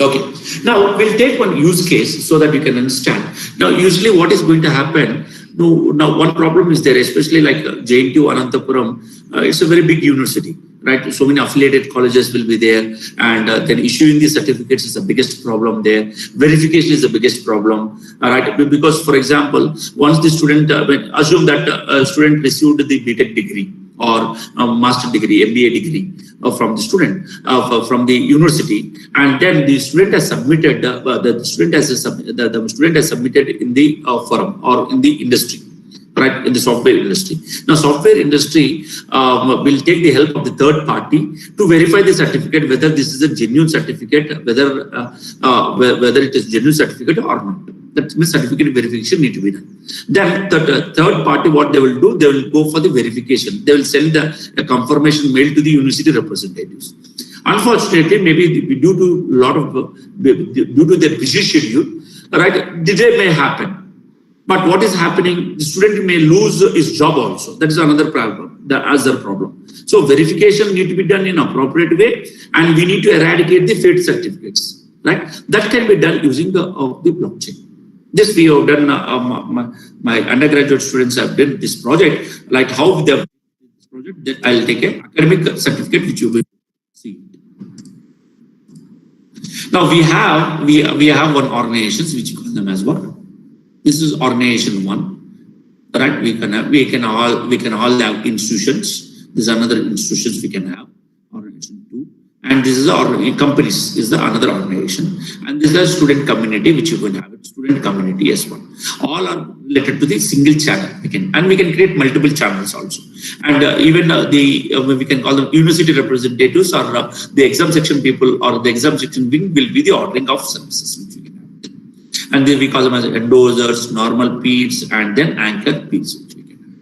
Okay. Now we'll take one use case so that you can understand. Now, usually what is going to happen? Now one problem is there, especially like JNTUA Anantapuram. It's a very big university, right? So many affiliated colleges will be there, and then issuing the certificates is the biggest problem there. Verification is the biggest problem, right? Because, for example, once the student, assume that a student received the BTech degree or a master degree, MBA degree from the student, from the university, and then the student has submitted, the student has submitted in the firm or in the industry, right, in the software industry. Now, software industry will take the help of the third party to verify the certificate, whether this is a genuine certificate, whether it is genuine certificate or not. That means certificate verification need to be done. Then the third party, what they will do, they will go for the verification. They will send a confirmation mail to the university representatives. Unfortunately, maybe due to their busy schedule, right, delay may happen. But what is happening? The student may lose his job also. That is another problem. The other problem. So verification need to be done in appropriate way, and we need to eradicate the fake certificates. Right? That can be done using the blockchain. This we have done. My undergraduate students have done this project. Like how they have this project, then I'll take an academic certificate which you will see. Now we have one organizations which call them as what? This is organization 1, right? We can all have institutions. This is another institutions we can have. Organization 2, and this is our companies. Is the another organization, and this is a student community which you can have. Student community S1. All are related to the single channel. We can create multiple channels also, and even we can call them university representatives or the exam section people or the exam section wing will be the ordering of services which we can have. And then we call them as endorsers, normal peers, and then anchor peers which we can have.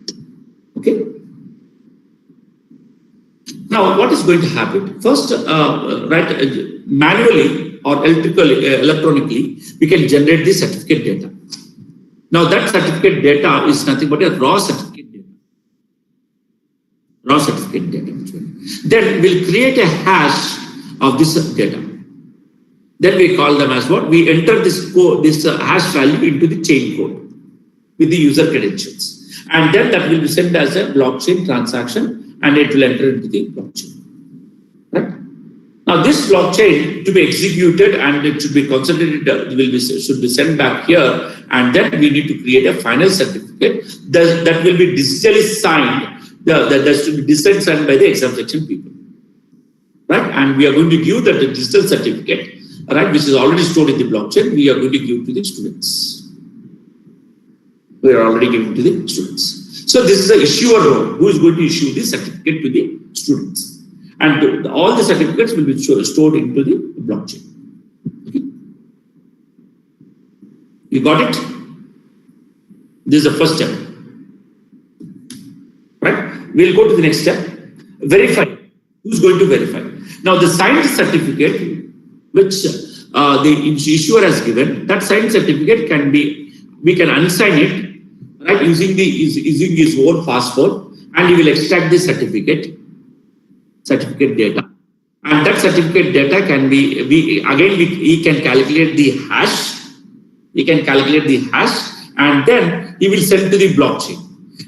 Okay. Now, what is going to happen? First, manually or electronically, we can generate the certificate data. Now, that certificate data is nothing but a raw certificate data. Raw certificate data. Then we'll create a hash of this data. Then we call them as what? We enter this code, this hash value into the chain code with the user credentials. And then that will be sent as a blockchain transaction, and it will enter into the blockchain. Right? Now, this blockchain to be executed and it should be concentrated, should be sent back here, and then we need to create a final certificate that will be digitally signed. That should be digitally signed by the exam section people. Right? And we are going to give that the digital certificate, right, which is already stored in the blockchain, we are going to give to the students. We are already giving to the students. So this is the issuer role who is going to issue the certificate to the students. And all the certificates will be stored into the blockchain. Okay. You got it? This is the first step. Right? We'll go to the next step. Verify. Who's going to verify? Now the signed certificate which the issuer has given, that signed certificate can be, we can unsign it, right, using his own password, and he will extract the certificate data. And that certificate data can be, he can calculate the hash, He can calculate the hash and then he will send to the blockchain.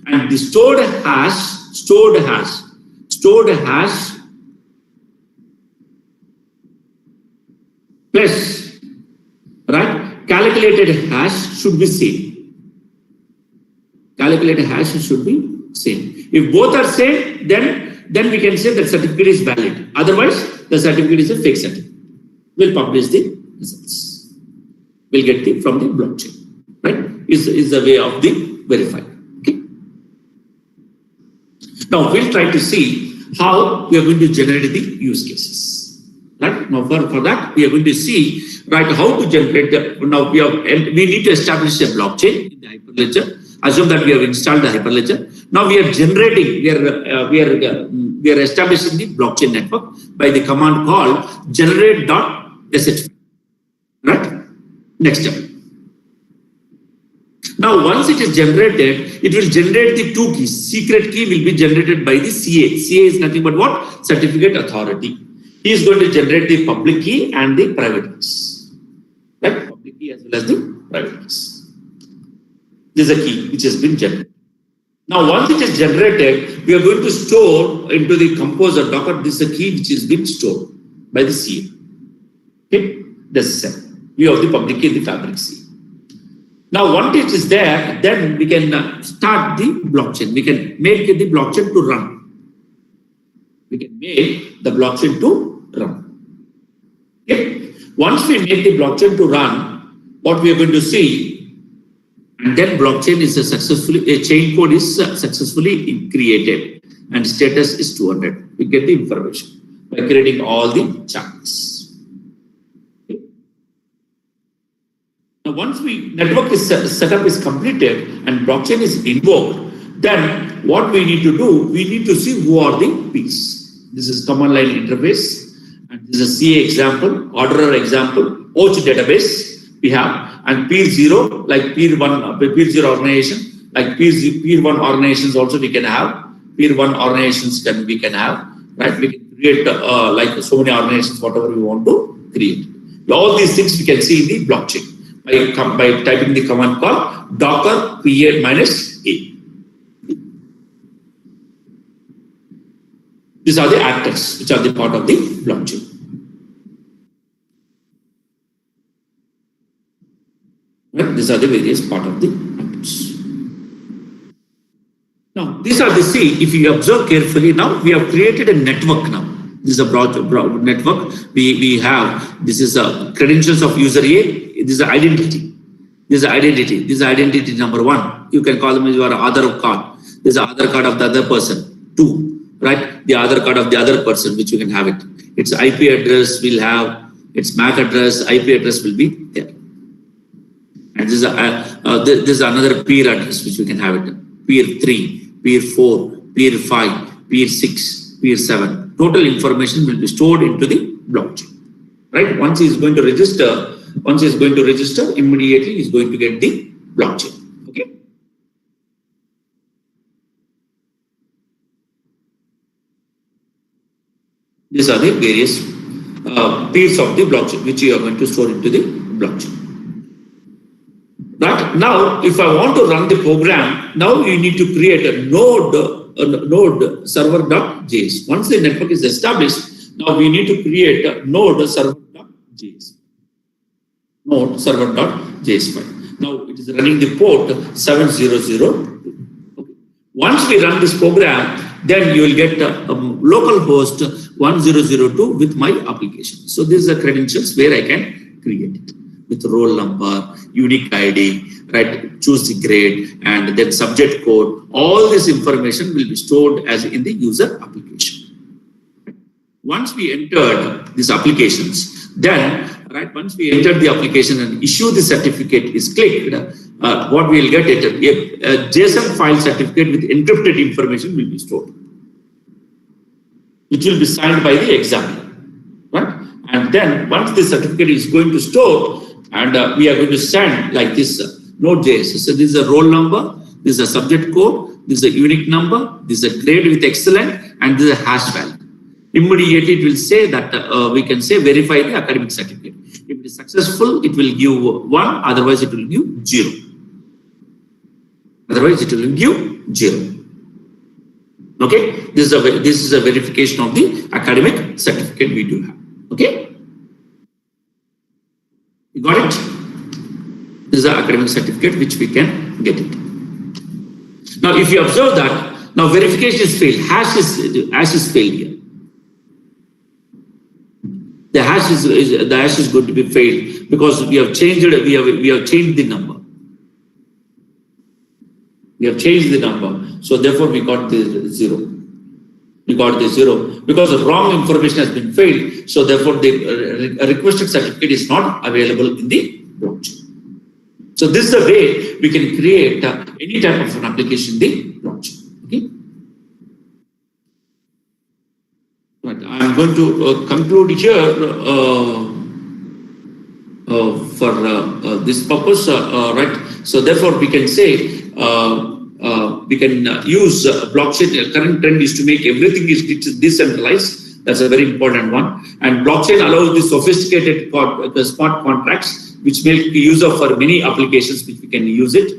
And the stored hash plus, right, calculated hash should be same. Calculated hash should be same. If both are same, then we can say that certificate is valid. Otherwise, the certificate is a fake certificate. We'll publish the results. We'll get it from the blockchain. Right? Is the way of the verify. Okay. Now we'll try to see how we are going to generate the use cases. Right? Now for that we are going to see how to generate the. Now we need to establish a blockchain in the Hyperledger. Assume that we have installed the Hyperledger. Now we are generating. We are establishing the blockchain network by the command called generate.sh. Right? Next step. Now, once it is generated, it will generate the two keys. Secret key will be generated by the CA. CA is nothing but what? Certificate authority. He is going to generate the public key and the private keys. Right? Public key as well as the private keys. This is a key which has been generated. Now, once it is generated, we are going to store into the composer Docker. This is a key which is being stored by the CA. Okay? This is it. We have the public key and the fabric CA. Now, once it is there, then we can start the blockchain. We can make the blockchain to run. We can make the blockchain to run. Okay? Once we make the blockchain to run, what we are going to see, and then blockchain is a chain code is successfully created, and status is 200. We get the information by creating all the channels. Now, once network is setup is completed and blockchain is invoked, then what we need to do, we need to see who are the peers. This is command line interface, and this is a CA example, orderer example, OAuth database we have, and peer 0, like peer 1, peer 0 organization, like peer 1 organizations also we can have, peer 1 organizations we can have, right? We can create like so many organizations, whatever we want to create. All these things we can see in the blockchain. By typing the command called docker create -a. These are the actors which are the part of the blockchain. Right? These are the various part of the actors. Now, these are the if you observe carefully, now we have created a network now. This is a broad network. We have, this is credentials of user A. This is identity. This is identity. This is identity number 1. You can call them as your Aadhaar card. This is the Aadhaar card of the other person. 2, right? The Aadhaar card of the other person, which you can have it. Its IP address will have, its MAC address, IP address will be there. And this is another peer address, which you can have it. Peer 3, peer 4, peer 5, peer 6, peer 7. Total information will be stored into the blockchain. Right? Once he is going to register, immediately he is going to get the blockchain. Okay. These are the various peers of the blockchain which you are going to store into the blockchain. Right? Now, if I want to run the program, now you need to create a node server.js. Once the network is established, now we need to create a node server.js. Node server.js file. Now it is running the port 7002. Okay. Once we run this program, then you will get a local host 1002 with my application. So these are credentials where I can create it with roll number, unique ID, right? Choose the grade, and then subject code. All this information will be stored as in the user application. Once we entered these applications, then once we enter the application and issue the certificate is clicked, what we will get it, a JSON file certificate with encrypted information will be stored, which will be signed by the examiner. Right? And then once the certificate is going to store, and we are going to send like this Node.js. So this is a roll number, this is a subject code, this is a unique number, this is a grade with excellent, and this is a hash value. Immediately it will say that we can say verify the academic certificate. If it is successful, it will give 1, otherwise it will give 0. Otherwise it will give 0. Okay, this is a verification of the academic certificate we do have. Okay, you got it? This is the academic certificate which we can get it. Now, if you observe that, now verification is failed. Hash is failed here. The hash is going to be failed because we have changed the number. We have changed the number, so therefore we got the 0. We got the 0 because the wrong information has been failed. So therefore, the requested certificate is not available in the blockchain. So this is the way we can create any type of an application in the blockchain. Okay. Right. I am going to conclude here for this purpose. Right. So therefore, we can say. We can use blockchain. Current trend is to make everything is decentralized. That's a very important one. And blockchain allows the sophisticated smart contracts, which make use of for many applications, which we can use it.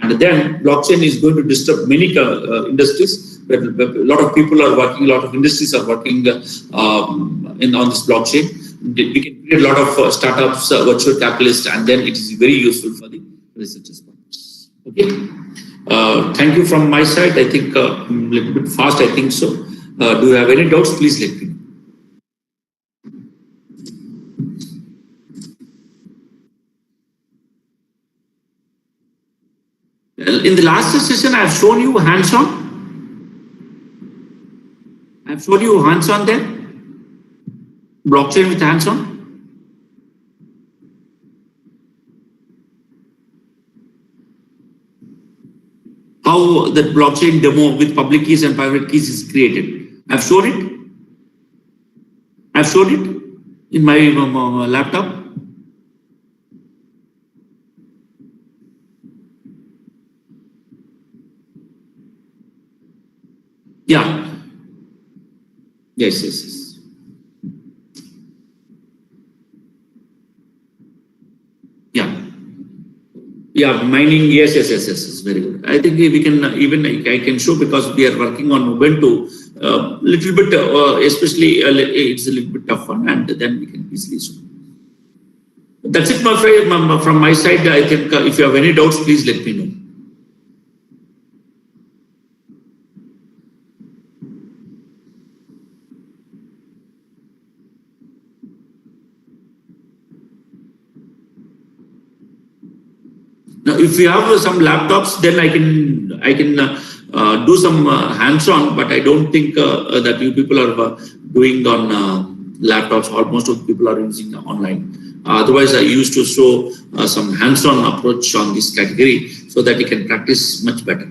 And then blockchain is going to disturb many industries. A lot of people are working. A lot of industries are working on this blockchain. We can create a lot of startups, virtual capitalists, and then it is very useful for the researchers. Okay. Thank you from my side. I think a little bit fast, I think so. Do you have any doubts? Please let me know. In the last session, I have shown you hands-on. I have shown you hands-on there. Blockchain with hands-on. How the blockchain demo with public keys and private keys is created. I've shown it. I've shown it in my laptop. Yeah. Yes. Yeah, mining. Yes. Very good. I think we can I can show because we are working on Ubuntu. Little bit, especially it's a little bit tough one, and then we can easily show. That's it, my friend. From my side, I think if you have any doubts, please let me know. Now, if you have some laptops, then I can do some hands-on, but I don't think that you people are doing on laptops. Almost all people are using online. Otherwise, I used to show some hands-on approach on this category so that you can practice much better.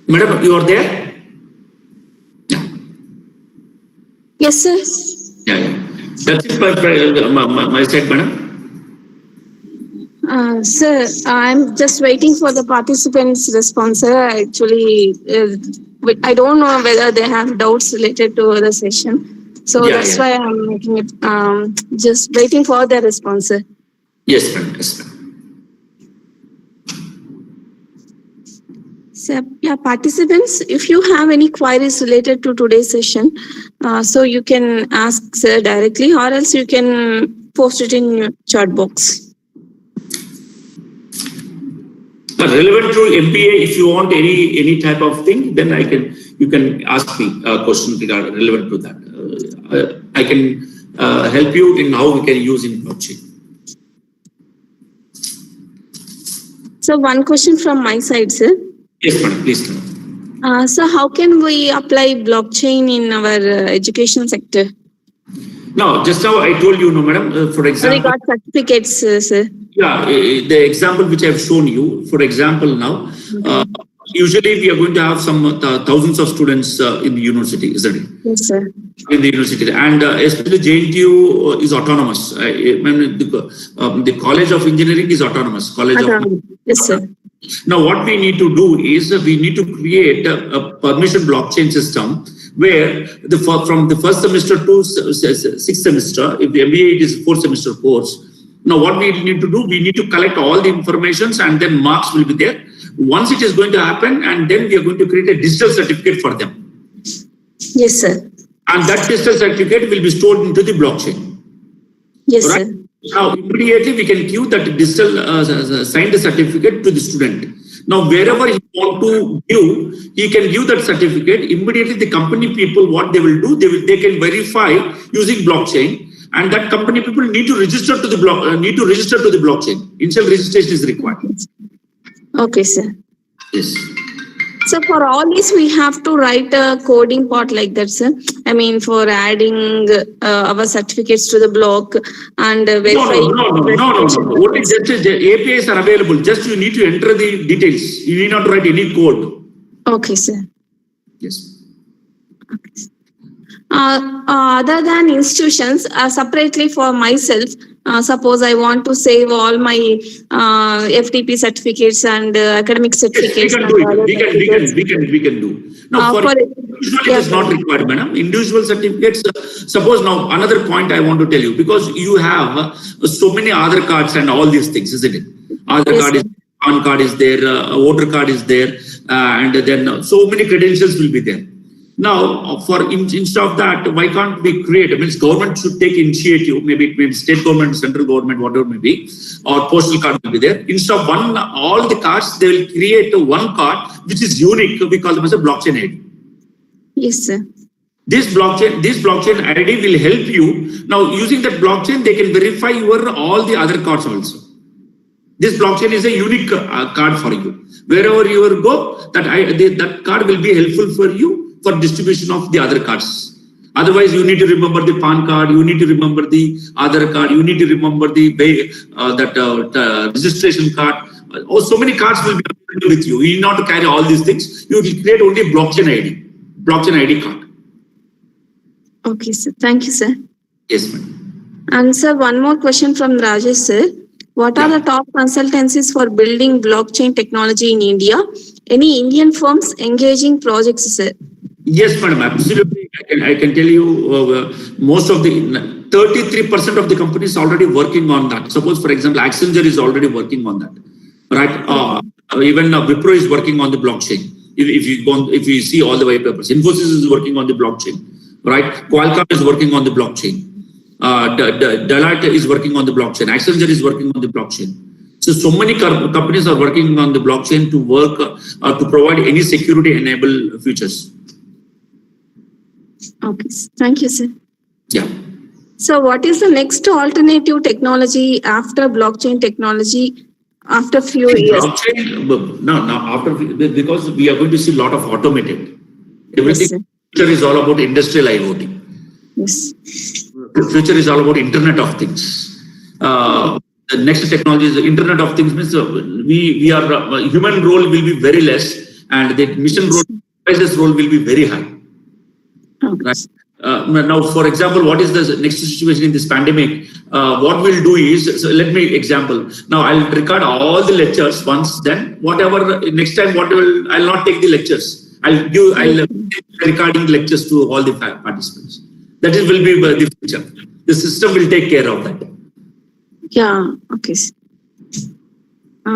Madam, you are there? Yeah. Yes, sir. Yeah. That's it, my side, madam. Sir, I'm just waiting for the participants' response, sir. Actually, I don't know whether they have doubts related to the session. So that's why I'm making it, just waiting for their response, sir. Yes, ma'am. Yes, ma'am. So, yeah, participants, if you have any queries related to today's session, so you can ask sir directly, or else you can post it in your chat box. Relevant to MPA, if you want any type of thing, then you can ask me a question regarding relevant to that. I can help you in how we can use in blockchain. So one question from my side, sir. Yes, madam, please. Madam. So how can we apply blockchain in our education sector? No, just now I told you, no, madam. For example, we got certificates, sir. Yeah, the example which I have shown you. For example, now usually we are going to have some thousands of students in the university, isn't it? Yes, sir. In the university, and especially JNTU is autonomous. The College of Engineering is autonomous. Yes, sir. Now, what we need to do is we need to create a permission blockchain system where from the first semester to sixth semester, if the MBA is 4-semester course. Now, what we need to do, we need to collect all the informations and then marks will be there. Once it is going to happen, and then we are going to create a digital certificate for them. Yes, sir. And that digital certificate will be stored into the blockchain. Yes, right? sir. Now, immediately we can give that digital signed certificate to the student. Now, wherever he want to give, he can give that certificate. Immediately, the company people, what they will do, they can verify using blockchain, and that company people need to register to the blockchain. Initial registration is required. Okay, sir. Yes. So for all this, we have to write a coding part like that, sir. I mean, for adding our certificates to the block and verifying. No. Only just the APIs are available. Just you need to enter the details. You need not write any code. Okay, sir. Yes. Okay. Other than institutions, separately for myself, suppose I want to save all my FDP certificates and academic certificates. We can do. Now, for individual, it is not required, madam. Individual certificates. Suppose now another point I want to tell you, because you have so many Aadhaar cards and all these things, isn't it? Aadhaar card is, PAN card is there, voter card is there, and then so many credentials will be there. Now, instead of that, why can't we create? I mean, government should take initiative. Maybe it may be state government, central government, whatever it may be, or postal card will be there. Instead of all the cards, they will create one card which is unique. We call them as a blockchain ID. Yes, sir. This blockchain ID will help you. Now, using that blockchain, they can verify all the other cards also. This blockchain is a unique card for you. Wherever you go, that card will be helpful for you for distribution of the other cards. Otherwise, you need to remember the PAN card, you need to remember the Aadhaar card, you need to remember the registration card. So many cards will be with you. You need not to carry all these things. You will create only blockchain ID card. Okay, sir. Thank you, sir. Yes, ma'am. And sir, one more question from Rajesh, sir. What are the top consultancies for building blockchain technology in India? Any Indian firms engaging projects, sir? Yes, madam, absolutely. I can tell you most of the 33% of the companies already working on that. Suppose, for example, Accenture is already working on that, right? Even Wipro is working on the blockchain. If you see all the white papers, Infosys is working on the blockchain, right? Qualcomm is working on the blockchain. Deloitte is working on the blockchain. Accenture is working on the blockchain. So many companies are working on the blockchain to work to provide any security-enabled features. Okay, thank you, sir. Yeah. So what is the next alternative technology after blockchain technology after few years? Because we are going to see a lot of automated. Everything future is all about industrial IoT. Yes. Future is all about Internet of Things. The next technology is the Internet of Things. Means we are human role will be very less, and the mission role, devices role will be very high. Okay. Right? Now, for example, what is the next situation in this pandemic? What we'll do is, so let me example. Now, I'll record all the lectures once. Then, whatever next time, I'll not take the lectures. I'll recording lectures to all the participants. That will be the future. The system will take care of that. Yeah. Okay.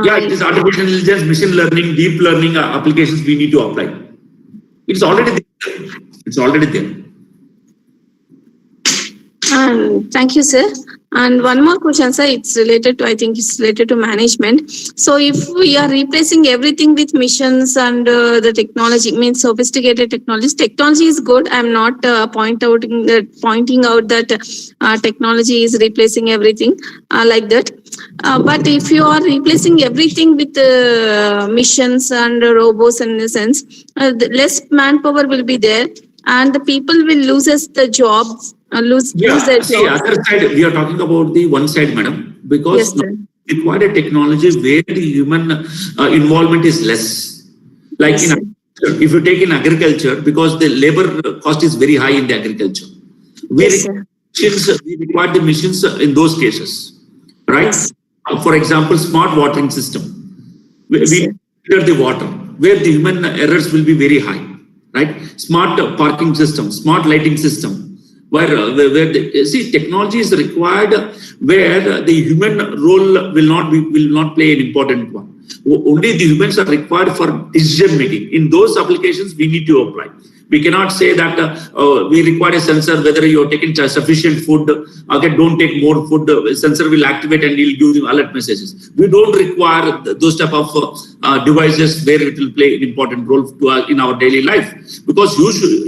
Yeah, it is artificial intelligence, machine learning, deep learning applications we need to apply. It's already there. It's already there. And thank you, sir. And one more question, sir. It's related to management. So if we are replacing everything with missions and the technology, means sophisticated technologies, technology is good. I'm not pointing out that technology is replacing everything like that. But if you are replacing everything with missions and robots, in a sense, less manpower will be there, and the people will lose the jobs. Lose their see, jobs. other side, we are talking about the one side, madam, because Yes, we require a technology where the human involvement is less. Like Yes, in sir. agriculture, if you take in agriculture, because the labor cost is very high in the agriculture, Yes, sir. we require the machines in those cases, right? Yes. For example, smart watering system. Yes, We sir. filter the water where the human errors will be very high, right? Smart parking system, smart lighting system, where the, see, technology is required where the human role will not play an important one. Only the humans are required for decision making. In those applications, we need to apply. We cannot say that we require a sensor whether you're taking sufficient food. Okay, don't take more food. Sensor will activate and will give you alert messages. We don't require those type of devices where it will play an important role in our daily life, because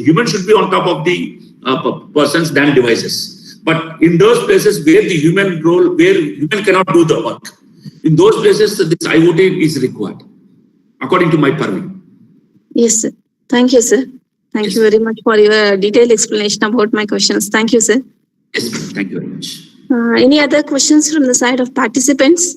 humans should be on top of the persons than devices. But in those places where the human role, where human cannot do the work, in those places this IoT is required, according to my purview. Yes, sir. Thank you, sir. Thank Yes. you very much for your detailed explanation about my questions. Thank you, sir. Yes, ma'am. Thank you very much. Any other questions from the side of participants?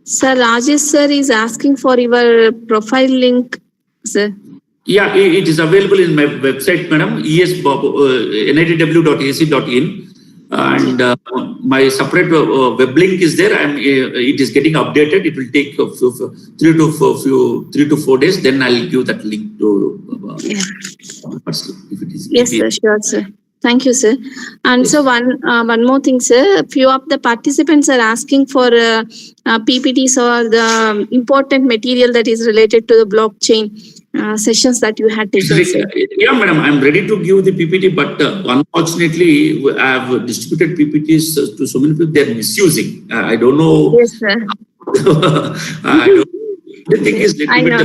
Sir, Rajesh sir is asking for your profile link, sir. Yeah, it is available in my website, madam, nitw.ac.in. And my separate web link is there. It is getting updated. It will take 3 to 4 days. Then I'll give that link to person, if it is. Yes, sir. Sure, sir. Thank you, sir. And so one more thing, sir. A few of the participants are asking for PPTs or the important material that is related to the blockchain sessions that you had taken, sir. Yeah, madam, I'm ready to give the PPT, but unfortunately, I have distributed PPTs to so many people. They're misusing. I don't know. Yes, sir. I don't. The thing is, I know.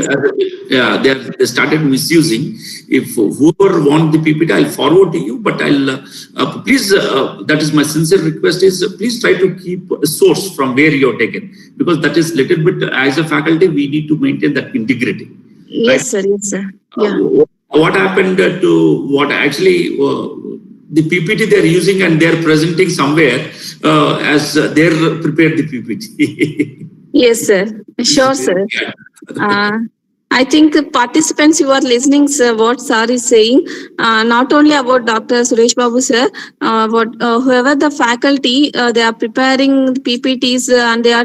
yeah, they started misusing. If whoever want the PPT, I'll forward to you. But I'll please. That is my sincere request. Is please try to keep a source from where you're taken, because that is little bit. As a faculty, we need to maintain that integrity. Yes, Right? sir. Yes, sir. Yeah. What happened to what actually the PPT they're using and they're presenting somewhere as they're prepared the PPT. Yes, sir. Sure, sir. I think the participants you are listening, sir, what sir is saying, not only about Dr. Suresh Babu, sir, whoever the faculty, they are preparing the PPTs and they are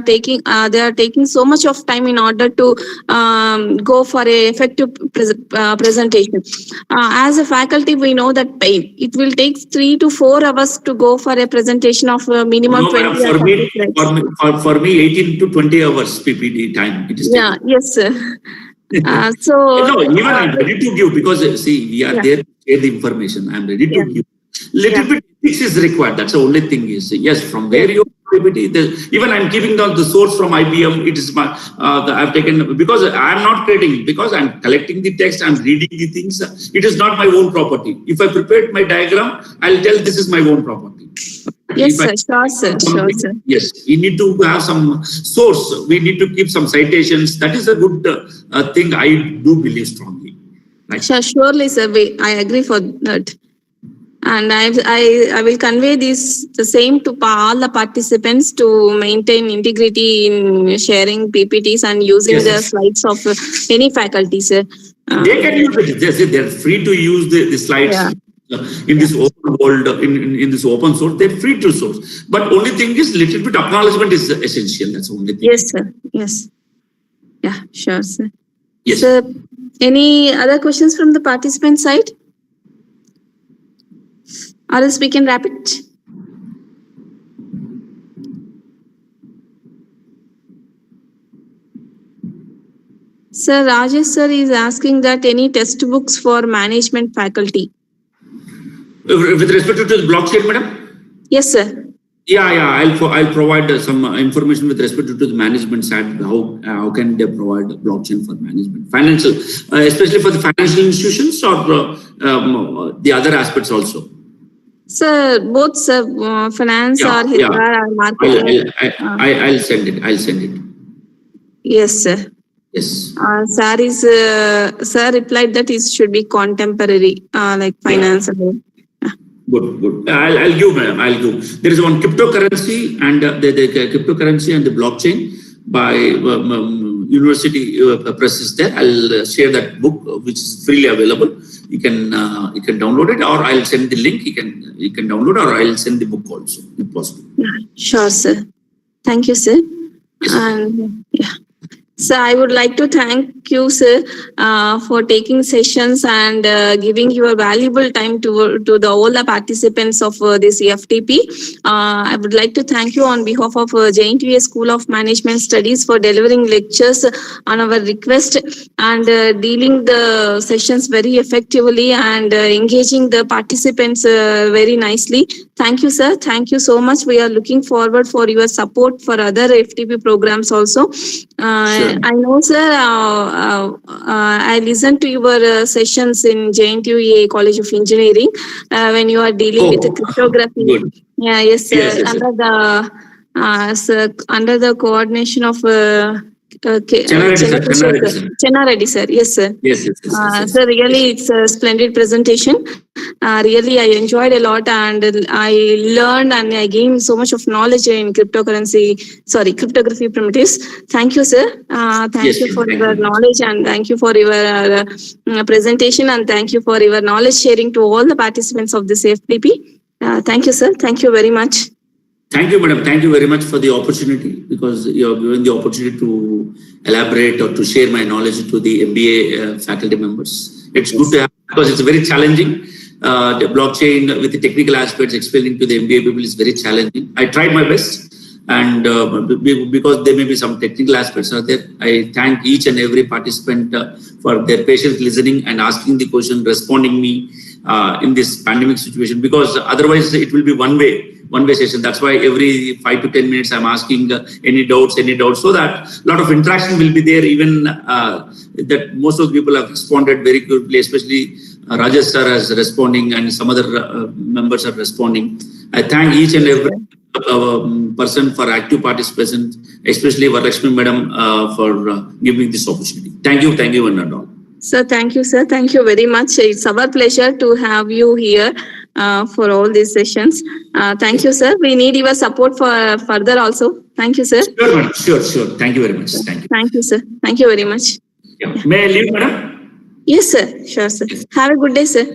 taking so much of time in order to go for a effective presentation. As a faculty, we know that pain. It will take 3 to 4 hours to go for a presentation of minimum No, 20 for or me, 30 slides. for me, 18 to 20 hours PPT time. It is Yeah, taken. yes, sir. So No, even I'm ready to give, because see, we are Yeah. there to share the information. I'm ready to Yeah. give. Little bit ethics is required. That's the only thing is, yes, from where you PPT, even I'm keeping the source from IBM. It is my, I've taken, because I'm not creating, because I'm collecting the text, I'm reading the things. It is not my own property. If I prepared my diagram, I'll tell this is my own property. yes, If I- sir. Sure, sir. Sure, sir. Yes, we need to have some source. We need to keep some citations. That is a good thing. I do believe strongly. Right? Sure, surely, sir. I agree for that. And I will convey the same to all the participants to maintain integrity in sharing PPTs and using Yes. the slides of any faculty, sir. They can use it. They're free to use the slides. Yeah. In this open world, in this open source, they're free to source. But only thing is, little bit acknowledgement is essential. That's the only thing. Yes, sir. Yes. Yeah, sure, sir. Yes. Sir, any other questions from the participant side? Or else we can wrap it. Sir, Rajesh sir is asking that any textbooks for management faculty. With respect to the blockchain, madam. Yes, sir. Yeah. I'll provide some information with respect to the management side. How can they provide blockchain for management, financial, especially for the financial institutions, or the other aspects also. Sir, both sir, finance or HR or marketing. I'll send it. I'll send it. Yes, sir. Yes. Sir replied that it should be contemporary, like finance. And Good. I'll give, madam. I'll give. There is one cryptocurrency and the cryptocurrency and the blockchain by university press is there. I'll share that book, which is freely available. You can download it, or I'll send the link. You can download, or I'll send the book also, if possible. Sure, sir. Thank you, sir. And yeah. So I would like to thank you, sir, for taking sessions and giving your valuable time to all the participants of this FDP. I would like to thank you on behalf of JNTUA School of Management Studies for delivering lectures on our request and dealing the sessions very effectively and engaging the participants very nicely. Thank you, sir. Thank you so much. We are looking forward for your support for other FDP programs also. Sure. I know, sir, I listened to your sessions in JNTUA College of Engineering when you are dealing with the cryptography. Good. Yeah, yes, sir. Yes. Under the coordination of Chenna Reddy, sir. Yes, sir. Yes. Sir, really, it's a splendid presentation. Really, I enjoyed a lot, and I learned and I gained so much of knowledge in cryptography primitives. Thank you, sir. Thank you for your knowledge, and thank you for your presentation, and thank you for your knowledge sharing to all the participants of this FDP. Thank you, sir. Thank you very much. Thank you, madam. Thank you very much for the opportunity, because you have given the opportunity to elaborate or to share my knowledge to the MBA faculty members. It's good to have, because it's very challenging. The blockchain with the technical aspects explaining to the MBA people is very challenging. I tried my best, and because there may be some technical aspects are there, I thank each and every participant for their patience listening and asking the question, responding me in this pandemic situation, because otherwise it will be one way session. That's why every 5 to 10 minutes I'm asking any doubts, so that a lot of interaction will be there. Even that most of the people have responded very quickly, especially Rajesh sir is responding and some other members are responding. I thank each and every person for active participation, especially Varalakshmi madam for giving this opportunity. Thank you one and all. Sir, thank you, sir. Thank you very much. It's our pleasure to have you here for all these sessions. Thank you, sir. We need your support for further also. Thank you, sir. Sure, madam. Sure. Thank you very much. Thank you. Thank you, sir. Thank you very much. Yeah. May I leave, madam? Yes, sir. Sure, sir. Have a good day, sir.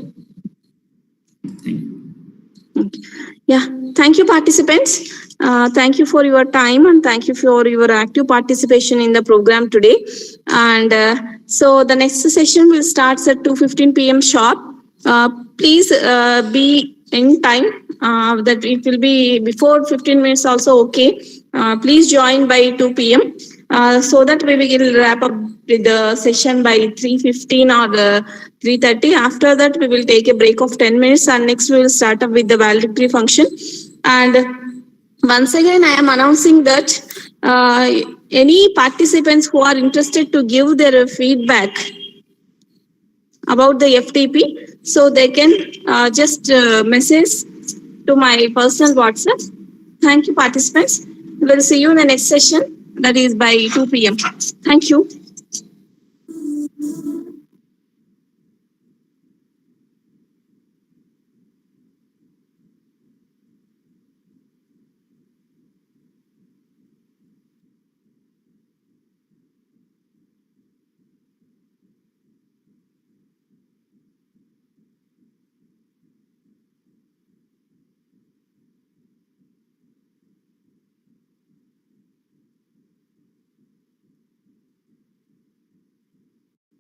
Thank you. Yeah. Thank you, participants. Thank you for your time, and thank you for your active participation in the program today. And so the next session will start at 2:15 p.m. sharp. Please be in time. That it will be before 15 minutes also okay. Please join by 2 p.m. So that we will wrap up with the session by 3:15 or 3:30. After that, we will take a break of 10 minutes, and next we will start up with the valedictory function. And once again, I am announcing that any participants who are interested to give their feedback about the FDP, so they can just message to my personal WhatsApp. Thank you, participants. We will see you in the next session, that is by 2 p.m. Thank you.